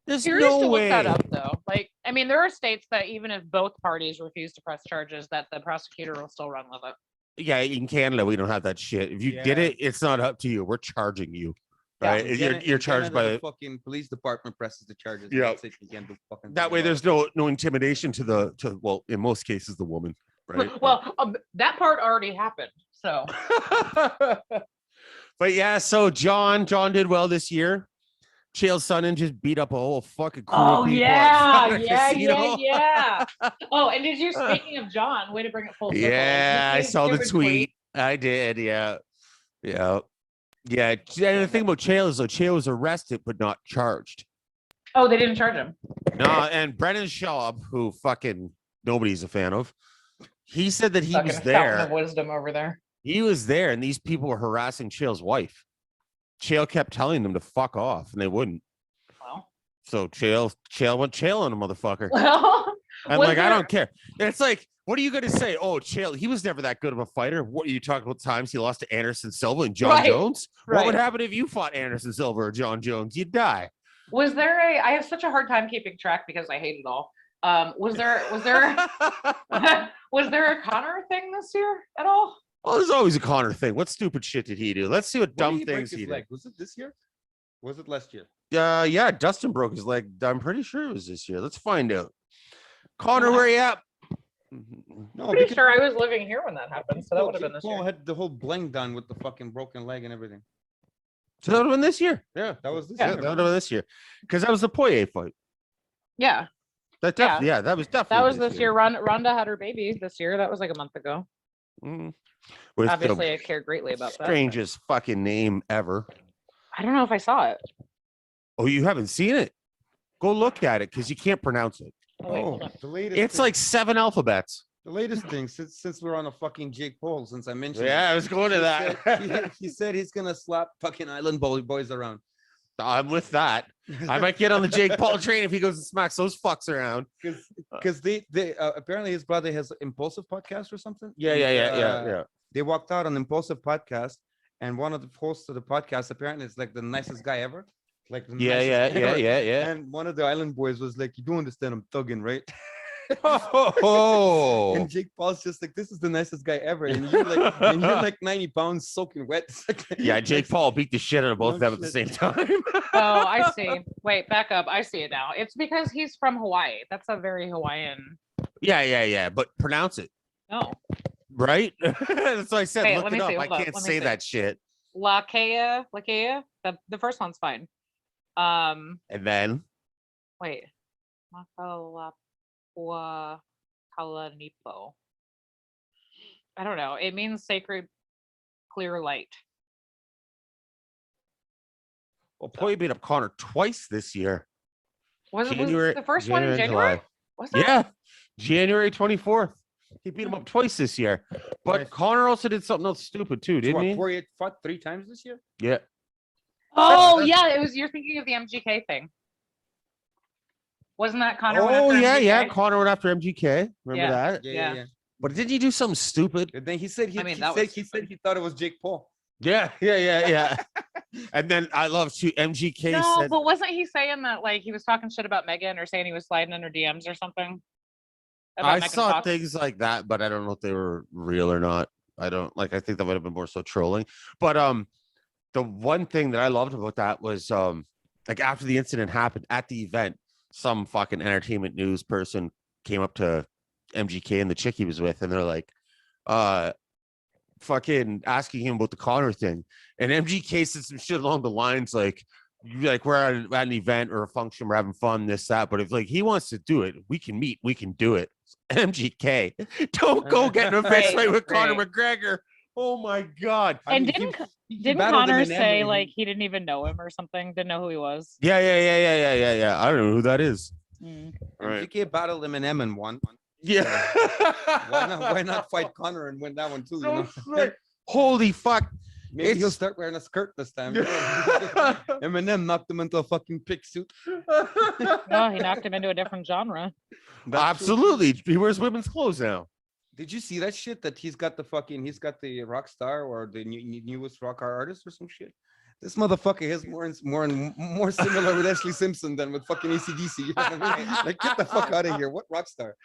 there's Curious no to way. look that up though. Like, I mean, there are states that even if both parties refuse to press charges, that the prosecutor will still run with it. Yeah, in Canada, we don't have that shit. If you did Yeah. it, it's not up to you. We're charging you. Yeah. Right? You're charged by the fucking police department presses the charges. Yeah. That's it. You can't do fucking that way. There's no intimidation to well, in most cases, the woman, right? Well, that part already happened. So But yeah, so John did well this year. Chael Sonnen just beat up a whole fucking crew of people at a casino. yeah. Oh, and did you, speaking of John, way to bring it full circle. Yeah, Did I you see saw the stupid tweet. I did. Yeah. And the thing about Chael is, though, Chael was arrested but not charged. Oh, they didn't charge him. No, and Brennan Schaub, who fucking nobody's a fan of, he said that he Fucking was fountain there. of wisdom over there. He was there, and these people were harassing Chael's wife. Chael kept telling them to fuck off, and they wouldn't. Well, So Chael went Chael on a motherfucker. well, I'm was like, I there- don't care. And it's like, what are you gonna say? Oh, Chael, he was never that good of a fighter. What are you talking about? Times he lost to Anderson Silva and John Right, Jones? What would right. happen if you fought Anderson Silva or John Jones? You'd die. Was there I have such a hard time keeping track because I hate it all. Was there was there a Connor thing this year at all? Oh, there's always a Connor thing. What stupid shit did he do? Let's see what When dumb did he break things his he did. leg? Was it this year? Was it last year? Yeah, Dustin broke his leg. I'm pretty sure it was this year. Let's find out. Connor, where you at? No, Pretty because sure I was living here when that happened, so that would have been Jake this Paul year. had the whole bling done with the fucking broken leg and everything. So that would have been this year. Yeah, That was this yeah, year. that would have been this year. Because that was the Poirier fight. Yeah, That definitely, yeah, that was definitely that was this year. Rhonda had her baby this year. That was like a month ago. Mm. With Obviously, the I care greatly about that. strangest fucking name ever. I don't know if I saw it. Oh, you haven't seen it? Go look at it because you can't pronounce it. Oh, wait, hold on. The latest. It's like 7 alphabets. the latest thing since we're on a fucking Jake Paul. Since I mentioned. Yeah, it, I was going to he that. said- he said he's gonna slap fucking Island boys around. I'm with that. I might get on the Jake Paul train if he goes and smacks those fucks around. Because they apparently his brother has Impulsive podcast or something. Yeah. They walked out on Impulsive podcast, and one of the hosts of the podcast apparently is like the nicest guy ever. Like the nicest guy ever. Yeah. And one of the Island boys was like, "You do understand I'm thugging, right?" Oh, And Jake Paul's just like, "This is the nicest guy ever," and you're like 90 pounds soaking wet. yeah. Jake Paul beat the shit out of both of them at the same time. Oh, I see. Wait, back up. I see it now. It's because he's from Hawaii. That's a very Hawaiian. Yeah. But pronounce it No, right. That's what I said. Wait, Look let it me up. see, I hold on, can't let me say see. that shit. Lakea. The first one's fine. And then Wait. Makalapua Kalanipo. I don't know. It means sacred, clear light. well, Poirier beat up Connor twice this year. Was January- the first one in January and January? July. Was that? Yeah, January 24th. He beat him up twice this year. But Nice. Connor also did something else stupid too, So didn't what, he? Poirier fought 3 times this year. Yeah. Oh yeah, it was. You're thinking of the MGK thing. Wasn't that Connor? went Oh after yeah. MGK? Connor went after MGK. Remember Yeah. that? Yeah. But didn't he do something stupid? And then he said he, I mean, he that said was he said he thought it was Jake Paul. Yeah. And then I love to MGK No, said, but wasn't he saying that like he was talking shit about Megan or saying he was sliding in her DMs or something? About I Megan saw Fox? things like that, but I don't know if they were real or not. I don't like. I think that might have been more so trolling. But the one thing that I loved about that was like after the incident happened at the event, some fucking entertainment news person came up to MGK and the chick he was with, and they're like, fucking asking him about the Connor thing, and MGK said some shit along the lines like we're at an event or a function, we're having fun, this that, but if like he wants to do it, we can meet, we can do it. MGK, don't go get in a fist fight with Conor McGregor. Oh my god. And he didn't battled him Connor in say MMA. like he didn't even know him or something? Didn't know who he was? Yeah. I don't know who that is. Mm. All right. GK battled Eminem and won. Yeah. Why not fight Connor and win that one too? You know? Holy fuck. Maybe he'll It's- start wearing a skirt this time. Eminem knocked him into a fucking pig suit. No, he knocked him into a different genre. Absolutely. He wears women's clothes now. Did you see that shit? That he's got the rock star or the newest rock artist or some shit. This motherfucker is more similar with Ashley Simpson than with fucking ACDC. You know what I mean? Like, get the fuck out of here. What rock star?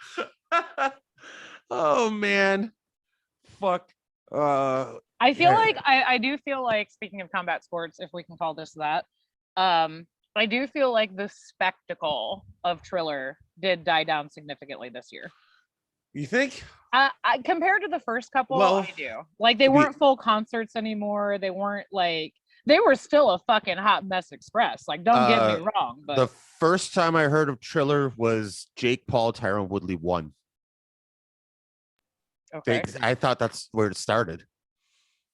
Oh man. Fuck. I feel Yeah. like I do feel like, speaking of combat sports, if we can call this that, I do feel like the spectacle of Triller did die down significantly this year. You think? I compared to the first couple, Well, I do. Like they we- weren't full concerts anymore. They weren't like they were still a fucking hot mess express. Like don't get me wrong, but The first time I heard of Triller was Jake Paul, Tyron Woodley won. okay. I thought that's where it started.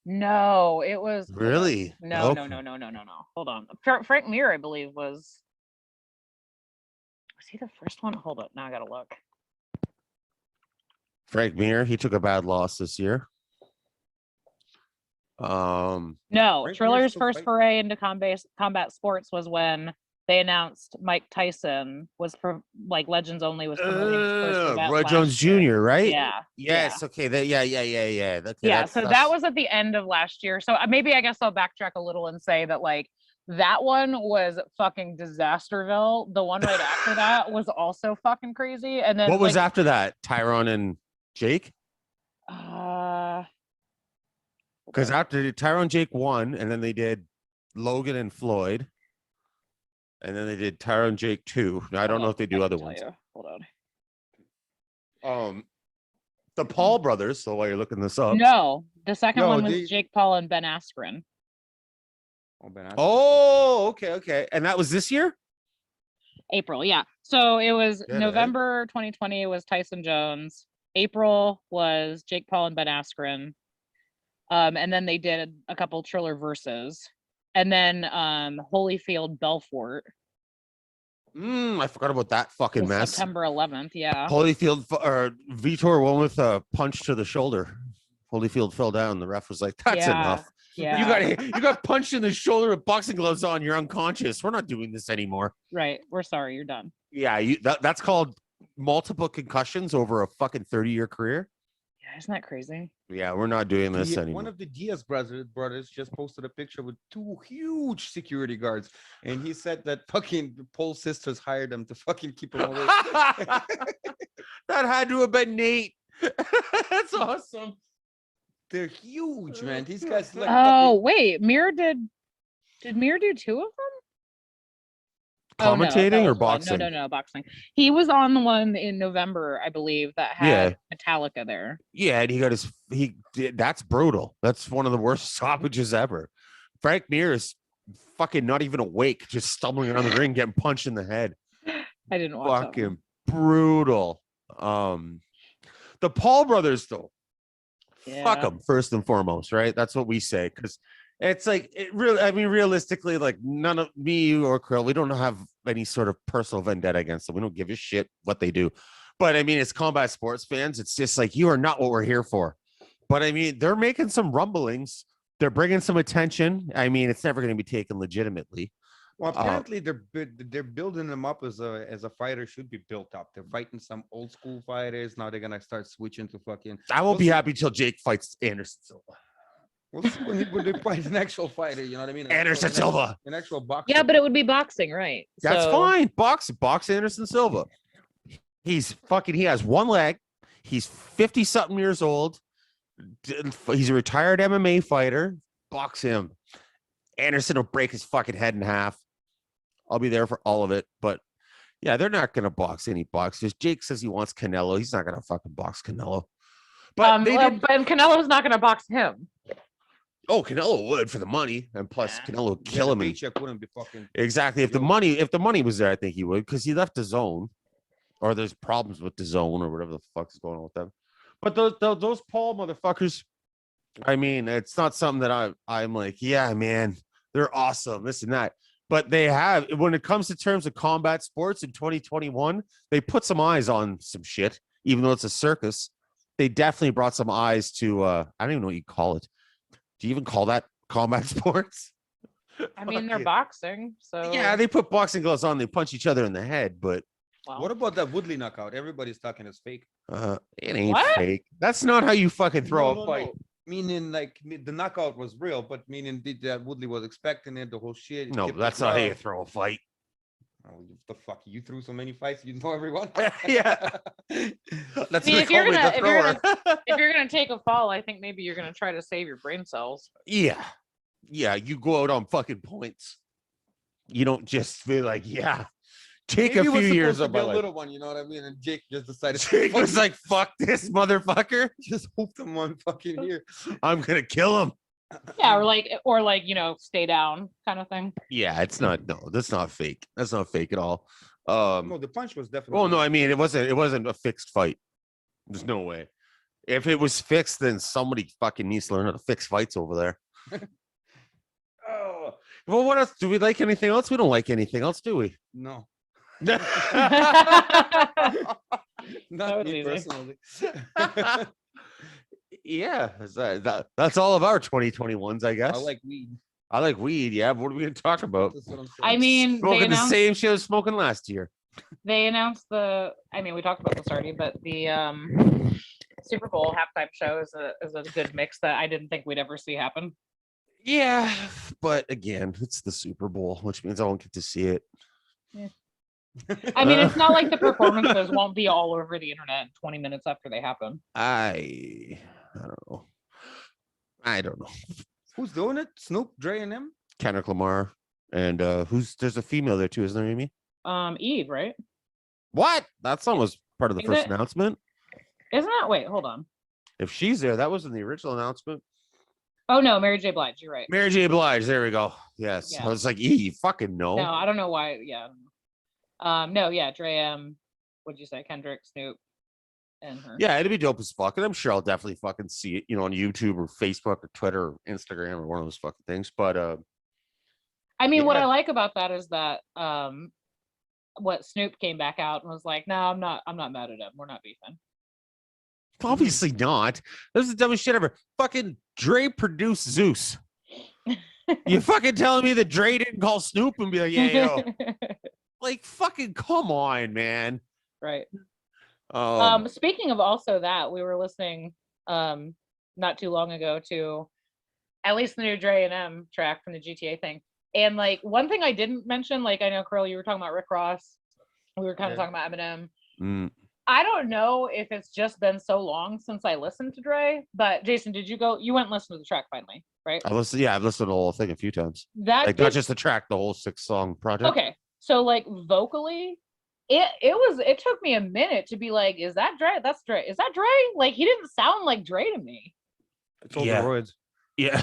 No, it was Really? No, Okay. no. Hold on. Frank Mir, I believe, was he the first one? Hold up. Now I gotta look. Frank Mir, he took a bad loss this year. No, Frank Triller's Mir's still first fighting. foray into combat sports was when they announced Mike Tyson was for like Legends Only was promoting his first event Roy last Jones year. Jr., right? Yeah. Yes. Okay. Yeah. Okay, Yeah. that's- So that that's- was at the end of last year. So maybe I guess I'll backtrack a little and say that like that one was fucking Disasterville. The one right after that was also fucking crazy. And then What was like, after that? Tyron and Jake? Because after Tyrone Jake won, and then they did Logan and Floyd, and then they did Tyrone Jake 2. Now, I don't know if they do other ones. Hold on. The Paul brothers. So while you're looking this up, No, the second No, one was they- Jake Paul and Ben Askren. Oh, Ben Askren. oh, okay, and that was this year. April, yeah. So it was Good, eh? November 2020 was Tyson Jones. April was Jake Paul and Ben Askren. And then they did a couple Triller verses. And then Holyfield Belfort I forgot about that fucking was mess. September 11th. Yeah. Holyfield or Vitor won with a punch to the shoulder. Holyfield fell down. The ref was like, "That's Yeah, enough. Yeah. You got punched in the shoulder with boxing gloves on. You're unconscious. We're not doing this anymore." Right. We're sorry. You're done. Yeah, that's called multiple concussions over a fucking 30-year career. Yeah. Isn't that crazy? Yeah, we're not doing this anymore. One of the Diaz brothers just posted a picture with 2 huge security guards, and he said that fucking Paul's sisters hired them to fucking keep him away. That had to have been Nate. That's awesome. They're huge, man. These guys like Oh, fucking- wait. Mir did Mir do 2 of them? Oh, no, that Commentating or was one. boxing? No, boxing. He was on the one in November, I believe, that had Metallica there. Yeah, and he got that's brutal. That's one of the worst stoppages ever. Frank Mir is fucking not even awake, just stumbling around the ring, getting punched in the head. I didn't watch that one. Fucking brutal. The Paul brothers, though. Fuck Yeah. them first and foremost, right? That's what we say, because it's like it really. I mean, realistically, like none of me or Kirill, we don't have any sort of personal vendetta against them. We don't give a shit what they do. But I mean, as combat sports fans, it's just like you are not what we're here for. But I mean, they're making some rumblings. They're bringing some attention. I mean, it's never going to be taken legitimately. Well, apparently they're building them up as a fighter should be built up. They're fighting some old school fighters. Now they're gonna start switching to fucking. I won't be happy till Jake fights Anderson Silva. We'll see when they fight an actual fighter. You know what I mean? Anderson Silva. An actual boxer. Yeah, but it would be boxing, right? That's So- fine. Box Anderson Silva. He has one leg. He's 50 something years old. He's a retired MMA fighter. Box him. Anderson will break his fucking head in half. I'll be there for all of it. But yeah, they're not going to box any boxers. Jake says he wants Canelo. He's not going to fucking box Canelo. But but Canelo's not going to box him. Oh, Canelo would for the money, and plus Canelo would kill him. Paycheck wouldn't be fucking. Exactly. If the money was there, I think he would, because he left the zone, or there's problems with the zone, or whatever the fuck's going on with them. But those Paul motherfuckers, I mean, it's not something that I'm like, yeah, man, they're awesome, this and that. But they have, when it comes to terms of combat sports in 2021, they put some eyes on some shit, even though it's a circus. They definitely brought some eyes to I don't even know what you call it. Do you even call that combat sports? I mean, they're Fuck it. boxing, so Yeah, they put boxing gloves on, they punch each other in the head, but well, What about that Woodley knockout? Everybody's talking it's fake. it ain't What? fake. That's not how you fucking throw No, a no, fight. no. Meaning like the knockout was real, but meaning that Woodley was expecting it, the whole shit. No, that's not how you throw a fight. Oh, the fuck! You threw so many fights, you know everyone. Yeah. That's I mean, what if they you're call me, gonna- the if you're thrower. if you're gonna take a fall, I think maybe you're gonna try to save your brain cells. Yeah. Yeah, you go out on fucking points. You don't just be like, yeah, take Maybe it a was few supposed years to of be my a life. little one, you know what I mean? And Jake just decided Jake was like, fuck this motherfucker. just hooped him on fucking here. I'm gonna kill him. Yeah, or like stay down kind of thing. Yeah, that's not fake. That's not fake at all. No, the punch was definitely. Oh no, I mean it wasn't a fixed fight. There's no way. If it was fixed, then somebody fucking needs to learn how to fix fights over there. Oh, well, what else? Do we like anything else? We don't like anything else, do we? No, That not was me easy. personally. Yeah, that's all of our 2021s, I guess. I like weed. I like weed. Yeah, what are we gonna talk about? That's what I'm saying. I mean, they Smoking the announced same shit I was smoking last year. we talked about this already, but the Super Bowl halftime show is a good mix that I didn't think we'd ever see happen. Yeah, but again, it's the Super Bowl, which means I won't get to see it. I mean, it's not like the performances won't be all over the internet 20 minutes after they happen. I don't know. I don't know. Who's doing it? Snoop, Dre, and them? Kendrick Lamar. And there's a female there too, isn't there, Amy? Eve, right? What? That song was part of the Isn't first it? announcement. Isn't that? Wait, hold on. If she's there, that was in the original announcement. Oh no, Mary J. Blige. You're right. Mary J. Blige. There we go. Yes. Yeah. I was like, you fucking know. No, I don't know why. Yeah. I don't know. No, yeah, Dre. What'd you say? Kendrick, Snoop, and her. Yeah, it'd be dope as fuck. And I'm sure I'll definitely fucking see it, on YouTube or Facebook or Twitter or Instagram or one of those fucking things. But I mean, what Yeah. I like about that is that what Snoop came back out and was like, "No, I'm not mad at him. We're not beefing." obviously not. This is the dumbest shit ever. Fucking Dre produced Zeus. You fucking telling me that Dre didn't call Snoop and be like, yeah, yo. Like, fucking come on, man. Right. Um, Speaking of also that, we were listening not too long ago to at least the new Dre and M track from the GTA thing. And like one thing I didn't mention, like I know Kirill, you were talking about Rick Ross. We were kind of talking about Eminem. I don't know if it's just been so long since I listened to Dre, but Jason, you went and listened to the track finally, right? I've listened to the whole thing a few times. That Like not just the track, the whole 6-song project. okay. So like vocally, it took me a minute to be like, is that Dre? That's Dre. Is that Dre? Like he didn't sound like Dre to me. It's all Yeah. the roids. Yeah.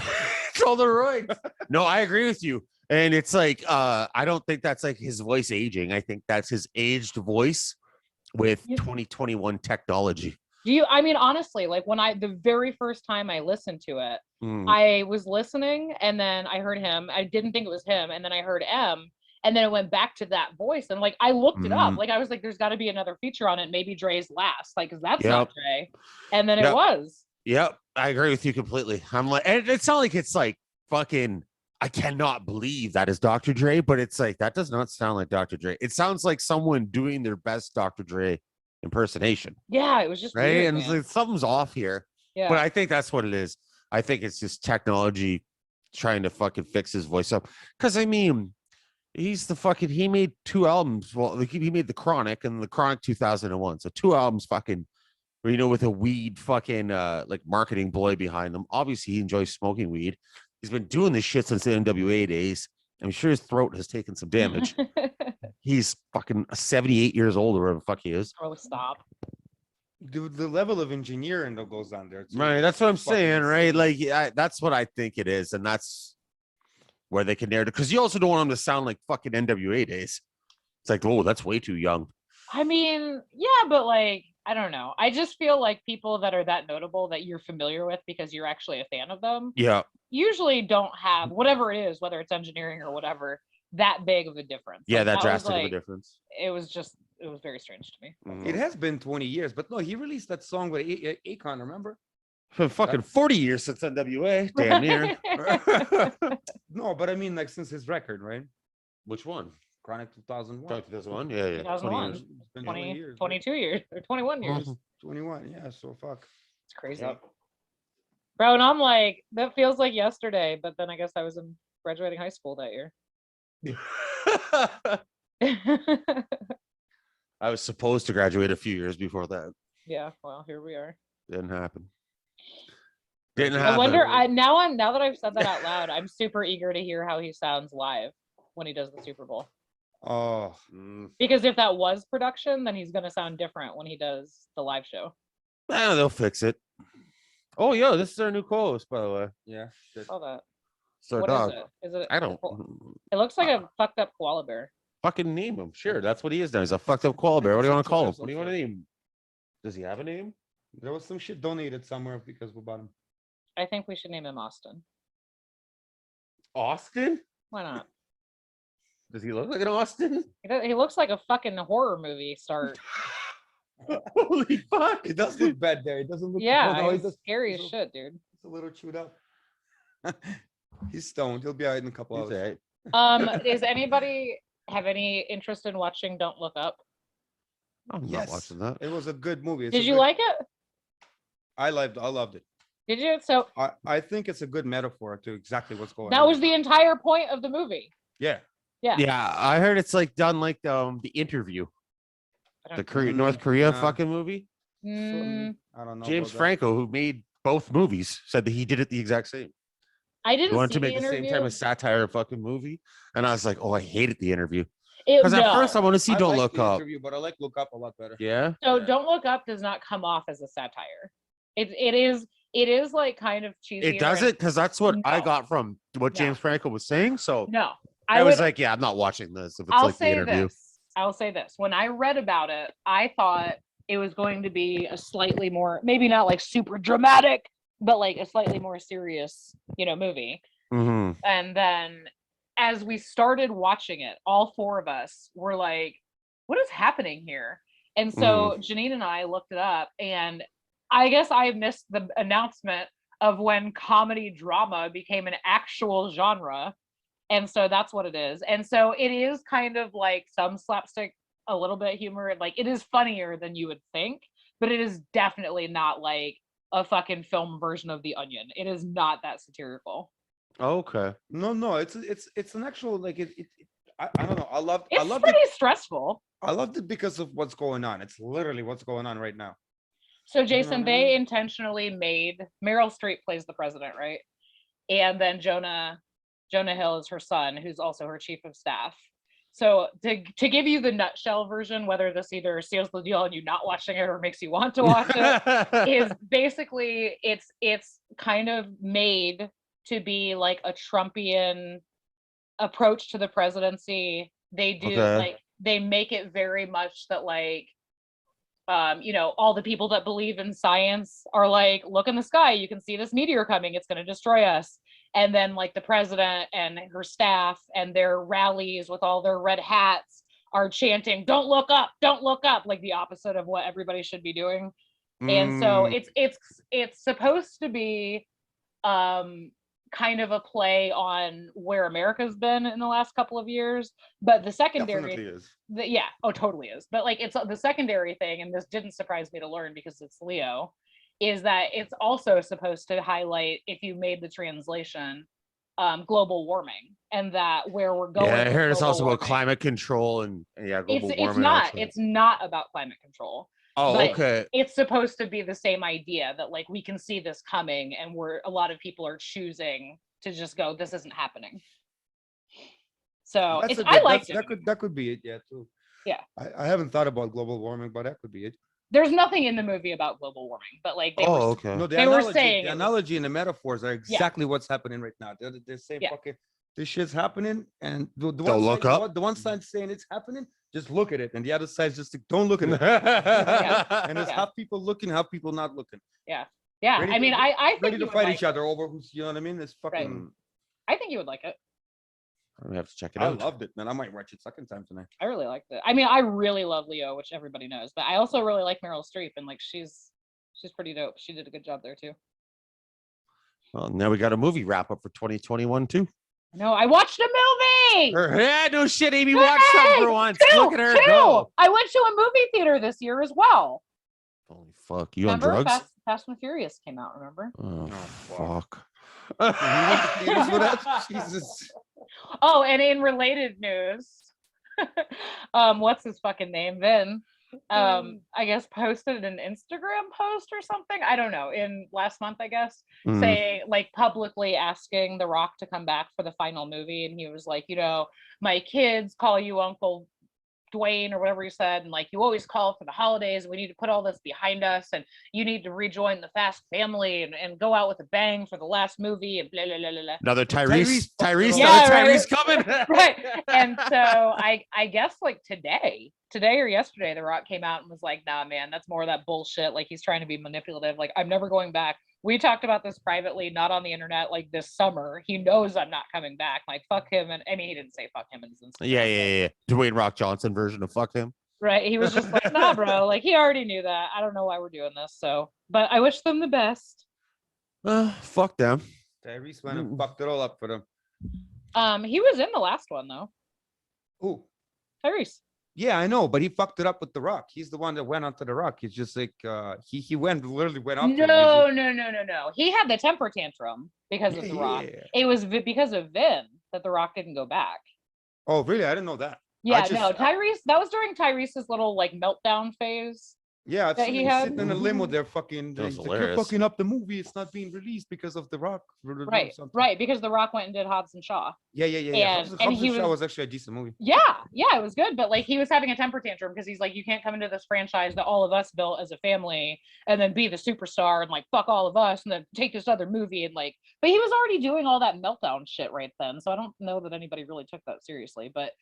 It's all the roids. No, I agree with you. And it's like, I don't think that's like his voice aging. I think that's his aged voice with Yeah. 2021 technology. I mean, honestly, like when the very first time I listened to it, I was listening and then I heard him. I didn't think it was him. And then I heard M. And then it went back to that voice. And like, I looked it up. Like, I was like, there's got to be another feature on it. Maybe Dre's last. Like, because that's not Dre. And then it was. Yep. I agree with you completely. I'm like, and it's not like it's like fucking, I cannot believe that is Dr. Dre, but it's like, that does not sound like Dr. Dre. It sounds like someone doing their best Dr. Dre impersonation. Yeah, it was just right. weird, And it's man. like, something's off here. Yeah. But I think that's what it is. I think it's just technology trying to fucking fix his voice up. Because I mean, he made 2 albums. Well, he made The Chronic and The Chronic 2001. So 2 albums fucking, with a weed fucking like marketing boy behind them. Obviously, he enjoys smoking weed. He's been doing this shit since the NWA days. I'm sure his throat has taken some damage. He's fucking 78 years old or whatever the fuck he is. Oh, stop. The level of engineering that goes on there. Right, that's what I'm fucking saying, right? insane. Like, that's what I think it is, and that's where they can narrate it. Because you also don't want them to sound like fucking NWA days. It's like, oh, that's way too young. I mean, yeah, but like, I don't know. I just feel like people that are that notable that you're familiar with because you're actually a fan of them, Yeah, usually don't have whatever it is, whether it's engineering or whatever, that big of a difference. yeah, Like, that was drastic of a like, difference. it was very strange to me. Mhm. It has been 20 years, but no, he released that song with Akon, remember? Been fucking 40 years since NWA, damn near. No, but I mean, like since his record, right? Which one? Chronic 2001. 2001? Yeah, yeah. 2001. 20 years. It's been 20 years. 22 years or 21 years. Mhm. 21, yeah. So fuck. It's crazy. Yep. Bro, and I'm like, that feels like yesterday, but then I guess I was in graduating high school that year. I was supposed to graduate a few years before that. Yeah, well, here we are. Didn't happen. Didn't happen. I wonder, now that I've said that out loud, I'm super eager to hear how he sounds live when he does the Super Bowl. Oh, Because if that was production, then he's gonna sound different when he does the live show. They'll fix it. Oh, yo, this is our new co-host, by the way. yeah. Shit. Saw that. It's our What dog. is it? Is it? I don't It looks like a fucked up koala bear. fucking name him. Sure, that's what he is now. He's a fucked up koala bear. What do you want to call him? What do you want to name him? Does he have a name? There was some shit donated somewhere because we bought him. I think we should name him Austin. Austin? Why not? Does he look like an Austin? He looks like a fucking horror movie start. Holy fuck! It does look bad there. It doesn't look. Yeah, no, he's does- scary as he's a- shit, dude. It's a little chewed up. He's stoned. He'll be out in a couple He's hours. alright. Does anybody have any interest in watching Don't Look Up? I'm Yes, not watching that. It was a good movie. It's Did a you good- like it? I loved it. Did you? So I think it's a good metaphor to exactly what's going on. that was the entire point of the movie. Yeah. Yeah, I heard it's like done like the Interview, I the don't- North Korea Nah. fucking movie. Mm, I don't know. James about that. Franco, who made both movies. Said that he did it the exact same. I He didn't wanted see to the make the same interview. type of satire fucking movie, and I was like, oh, I hated the interview because at first I want to see I Don't like Look the Up. interview, but I like Look Up a lot better. Yeah. So Yeah. Don't Look Up does not come off as a satire. It is like kind of cheesy. It doesn't, because that's what I No. got from what No. James Franco was saying. So No, I was like, yeah, I'm not watching this if it's I'll like the say interview. this. I'll say this. When I read about it, I thought it was going to be a slightly more, maybe not like super dramatic, but like a slightly more serious, movie. Mhm. And then as we started watching it, all four of us were like, what is happening here? And so Janine and I looked it up, and I guess I missed the announcement of when comedy drama became an actual genre. And so that's what it is. And so it is kind of like some slapstick, a little bit of humor. Like, it is funnier than you would think, but it is definitely not like a fucking film version of The Onion. It is not that satirical. Okay. No, it's an actual like I don't know. I loved It's pretty stressful. I loved it because of what's going on. It's literally what's going on right now. So You know Jason, what I they mean? intentionally made Meryl Streep plays the president, right? And then Jonah Hill is her son, who's also her chief of staff. So to give you the nutshell version, whether this either seals the deal and you not watching it or makes you want to watch it, is basically it's kind of made to be like a Trumpian approach to the presidency. They do like they make it very much that like all the people that believe in science are like, look in the sky, you can see this meteor coming, it's going to destroy us. And then like the president and her staff and their rallies with all their red hats are chanting, don't look up, like the opposite of what everybody should be doing. And so it's supposed to be kind of a play on where America's been in the last couple of years, but the secondary Definitely is. totally is. But like, it's the secondary thing, and this didn't surprise me to learn because it's Leo, is that it's also supposed to highlight, if you made the translation, global warming, and that where we're going. Yeah, I heard it's global also about warming. climate control and global It's warming. not. actually. It's not about climate control. Oh, but okay. It's supposed to be the same idea that like we can see this coming, and a lot of people are choosing to just go, this isn't happening. So I liked it. That could be it, yeah, too. Yeah. I haven't thought about global warming, but that could be it. There's nothing in the movie about global warming, but like they were okay. No, They were saying the it was- analogy and the metaphors are exactly what's happening right now. They're saying Yeah. fucking this shit's happening, and the Don't one look side, up. the one side saying it's happening, just look at it, and the other side's just like, don't look at it. And there's Yeah. half people looking, half people not looking. yeah. Ready I mean, to- I think Ready you to would fight like each other over who's, you know what I mean? It's fucking. Right. I think you would like it. We have to check it I out. loved it, man. I might watch it second time tonight. I really liked it. I mean, I really love Leo, which everybody knows, but I also really like Meryl Streep, and like she's pretty dope. She did a good job there too. Well, now we got a movie wrap up for 2021 too. No, I watched a movie. Yeah, no shit. Amy watched something for once. Look at her Two. go. I went to a movie theater this year as well. Holy fuck! You Remember, on drugs? Fast and Furious came out. Remember? Oh, fuck. fuck. You went to theaters for that? Jesus. Oh, and in related news, what's his fucking name? Vin, I guess posted an Instagram post or something. I don't know. In last month, I guess, saying like publicly asking The Rock to come back for the final movie, and he was like, my kids call you Uncle Dwayne or whatever he said, and like, you always call for the holidays, we need to put all this behind us, and you need to rejoin the Fast family and go out with a bang for the last movie, and blah blah blah blah. Another Tyrese. Tyrese. Yeah, Another right. Tyrese coming. Right. And so I guess like today or yesterday, The Rock came out and was like, nah, man, that's more of that bullshit. Like, he's trying to be manipulative. Like, I'm never going back. We talked about this privately, not on the internet, like this summer. He knows I'm not coming back. Like, fuck him. And I mean, he didn't say fuck him in his Instagram. Yeah. Dwayne Rock Johnson version of fuck him. Right. He was just like, nah, bro. Like, he already knew that. I don't know why we're doing this. So, but I wish them the best. Fuck them. Tyrese went and fucked it all up for them. He was in the last one though. Who? Tyrese. Yeah, I know, but he fucked it up with The Rock. He's the one that went onto The Rock. He's just like he literally went up. No. He had the temper tantrum because of The Rock. Yeah. It was because of Vin that The Rock didn't go back. Oh, really? I didn't know that. Yeah, no, Tyrese, that was during Tyrese's little like meltdown phase Yeah, I've that seen he him had? sitting in a limo. They're fucking. That was He's like, you're hilarious. fucking up the movie. It's not being released because of The Rock. Right, Something. right, because The Rock went and did Hobbs and Shaw. Yeah. And Hobbs he and Shaw was was actually a decent movie. Yeah, it was good, but like he was having a temper tantrum because he's like, you can't come into this franchise that all of us built as a family and then be the superstar and like fuck all of us and then take this other movie and like, but he was already doing all that meltdown shit right then, so I don't know that anybody really took that seriously, but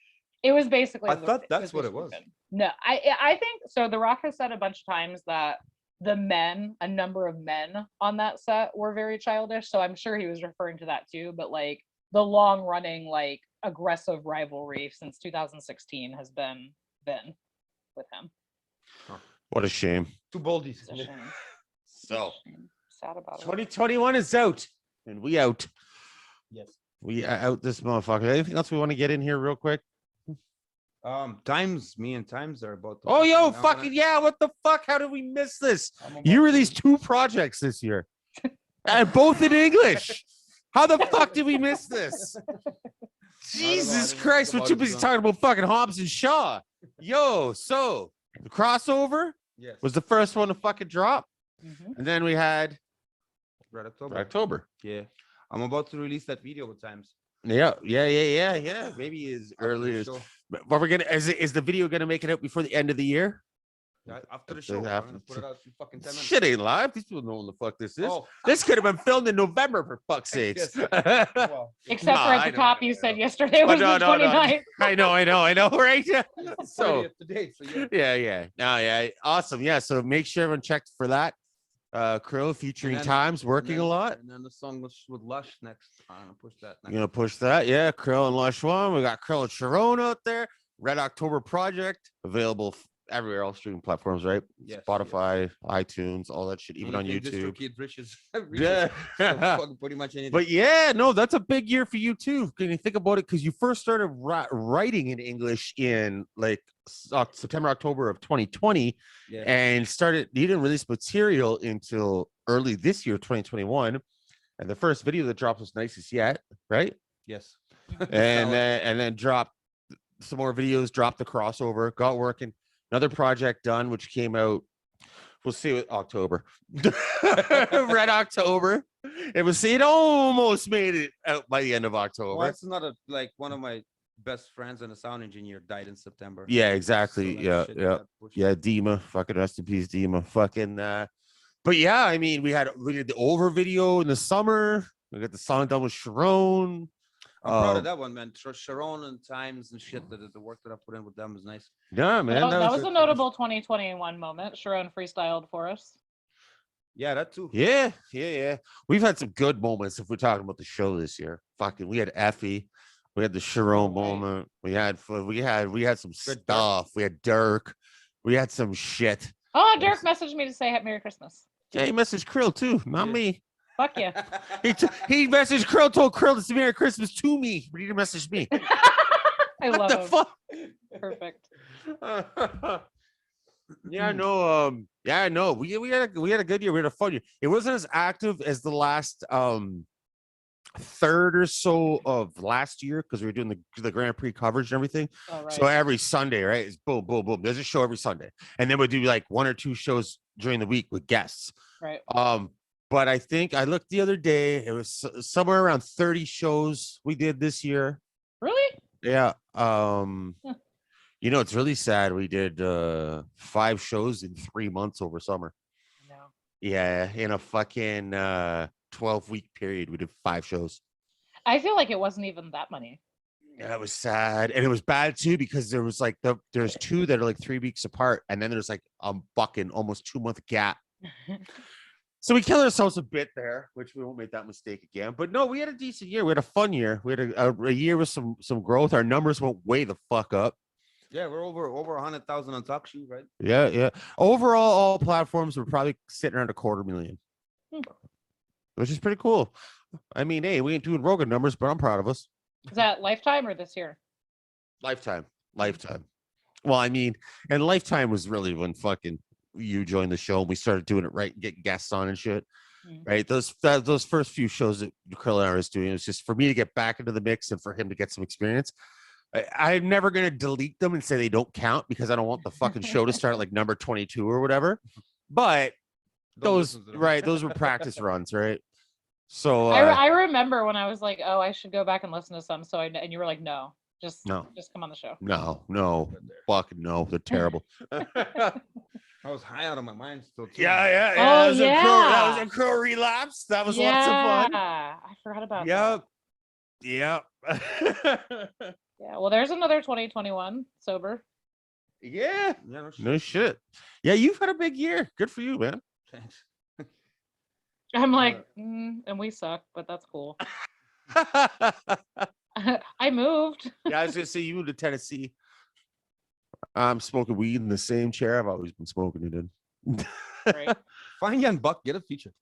it was basically. I thought that's what it was. No, I think so. The Rock has said a bunch of times that a number of men on that set were very childish, so I'm sure he was referring to that too, but like the long running like aggressive rivalry since 2016 has been with him. What a shame. Too boldy. It's a shame. So Sad about it. 2021 is out, and we out. Yes. We are out this motherfucker. Anything else we want to get in here real quick? Me and Times are about to Oh, yo, fucking fucking yeah! What the fuck? How did we miss this? I'm about You to- released 2 projects this year, and both in English. How the fuck did we miss this? Jesus didn't Christ! think We're about too it, busy John. talking about fucking Hobbs and Shaw. Yo, so the crossover Yes. was the first one to fucking drop, Mhm. and then we had Red October. October. Yeah. I'm about to release that video with Times. Yeah. Maybe as early as. Sure. But we're gonna. Is the video gonna make it out before the end of the year? After the They show, I'm have gonna to- put it out in fucking 10 minutes. Shit ain't live. These people know what the fuck this is. Oh, This could have been filmed in November for fuck's sakes. Yes. well, Except for Nah, at I the know, top, I you know. said yesterday was no, the no, no. 29th. I know, right? it's So 30th to date, so yeah. yeah. No, yeah. Awesome. Yeah. So make sure everyone checked for that. Krill featuring then- Times working a lot. And then the song with Lush next. I'm gonna push that next. You're gonna push that. Yeah. Krill and Lush One. We got Krill and Sharon out there. Red October Project available everywhere, all streaming platforms, right? Yes, Spotify, iTunes, all that shit, even on Only thing YouTube. DistroKid reaches, Yeah. fucking pretty much anything. But yeah, no, that's a big year for you too. Can you think about it? Because you first started writing in English in like September, October of 2020, yeah. and you didn't release material until early this year, 2021. And the first video that dropped was Nicest Yet, right? Yes. And then dropped some more videos, dropped the crossover, got working. Another project done, which came out. We'll see what October. Red October. It almost made it out by the end of October. Well, it's not one of my best friends and a sound engineer died in September. Yeah, exactly. So, like, shit got pushed. Yeah, Dima. Fucking rest in peace, Dima. Fucking but yeah, I mean, we did the over video in the summer. We got the song done with Sharon. I'm proud of that one, man. Sharon and Times and shit. The work that I put in with them is nice. Yeah, man. That was a notable 2021 moment. Sharon freestyled for us. Yeah, that too. Yeah. We've had some good moments if we're talking about the show this year. Fucking, we had Effie, we had the Sharon moment, we had some stuff. We had Dirk, we had some shit. Oh, Dirk messaged me to say Merry Christmas. Yeah, he messaged Krill too, not me. Fuck yeah. He messaged Krill, told Krill it's Merry Christmas to me, but he didn't message me. I What love the him. fuck? Perfect. Yeah, I know. We had a good year. We had a fun year. It wasn't as active as the last third or so of last year because we were doing the Grand Prix coverage and everything. Oh, right. So every Sunday, right? It's boom, boom, boom. There's a show every Sunday, and then we'll do like 1 or 2 shows during the week with guests. Right. But I think I looked the other day. It was somewhere around 30 shows we did this year. Really? Yeah. You know, it's really sad. We did 5 shows in 3 months over summer. No. Yeah, in a fucking 12-week period, we did 5 shows. I feel like it wasn't even that many. Yeah, it was sad, and it was bad too because there was like there's 2 that are like 3 weeks apart, and then there's like a fucking almost 2-month gap. So we killed ourselves a bit there, which we won't make that mistake again. But no, we had a decent year. We had a fun year. We had a year with some growth. Our numbers went way the fuck up. Yeah, we're over 100,000 on TalkShoe, right? Yeah. Overall, all platforms were probably sitting around 250,000, which is pretty cool. I mean, hey, we ain't doing Rogan numbers, but I'm proud of us. Is that Lifetime or this year? Lifetime. Well, I mean, and Lifetime was really when fucking you joined the show and we started doing it right and getting guests on and shit. Right. Those first few shows that Krill and I was doing, it was just for me to get back into the mix and for him to get some experience. I'm never gonna delete them and say they don't count because I don't want the fucking show to start like number 22 or whatever. But Don't those listen to them. right, those were practice runs, right? So I remember when I was like, oh, I should go back and listen to some. So and you were like, no, just come on the show. no, fucking no, they're terrible. I was high out of my mind still. Too. Yeah. Oh, That was a crow relapse. That was lots of fun. I forgot about that. Yep. Yeah, well, there's another 2021 sober. Yeah. Yeah, No shit. Yeah, you've had a big year. Good for you, man. Thanks. I'm like, and we suck, but that's cool. I moved. Yeah, I was gonna say you moved to Tennessee. I'm smoking weed in the same chair I've always been smoking it in. Right. Fine, young buck, get a feature.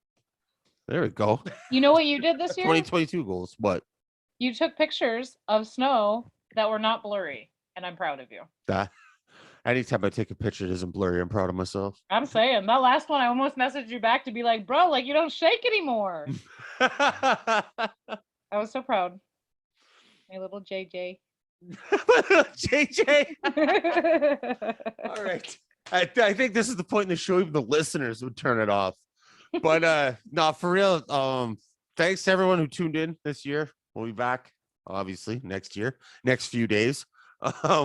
There we go. You know what you did this year? 2022 goals. What? You took pictures of snow that were not blurry, and I'm proud of you. Anytime I take a picture that isn't blurry, I'm proud of myself. I'm saying that last one, I almost messaged you back to be like, bro, like you don't shake anymore. I was so proud. My little JJ. JJ. All right. I think this is the point in the show even the listeners would turn it off. But no, for real. Thanks to everyone who tuned in this year. We'll be back, obviously, next year, next few days,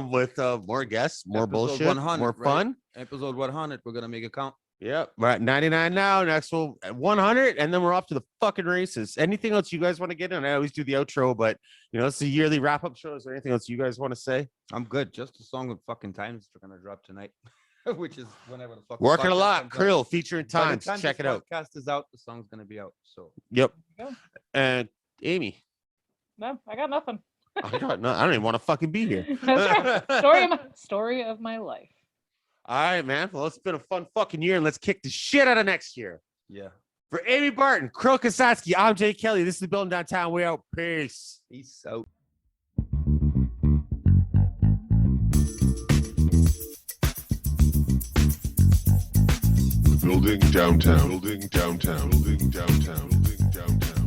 with more guests, more Episode bullshit, 100, more fun. Episode 100, we're gonna make it count. Yep, we're at 99 now. Next we'll at 100, and then we're off to the fucking races. Anything else you guys want to get in? I always do the outro, but it's a yearly wrap-up show. Is there anything else you guys want to say? I'm good. Just a song with fucking times we're gonna drop tonight, which is whenever the fuck. Working a lot. Kirill featuring By the times. time Check this it out. Podcast is out. The song's gonna be out. So. Yep. There you go. And Amy. No, I got nothing. I don't even want to fucking be here. That's right. Story of my life. All right, man. Well, it's been a fun fucking year, and let's kick the shit out of next year. Yeah. For Amy Barton, Kirill Kasatskiy, I'm Jay Kelly. This is the Building Downtown. We out. Peace. Peace out. Building downtown. Building downtown. Building downtown. Building downtown.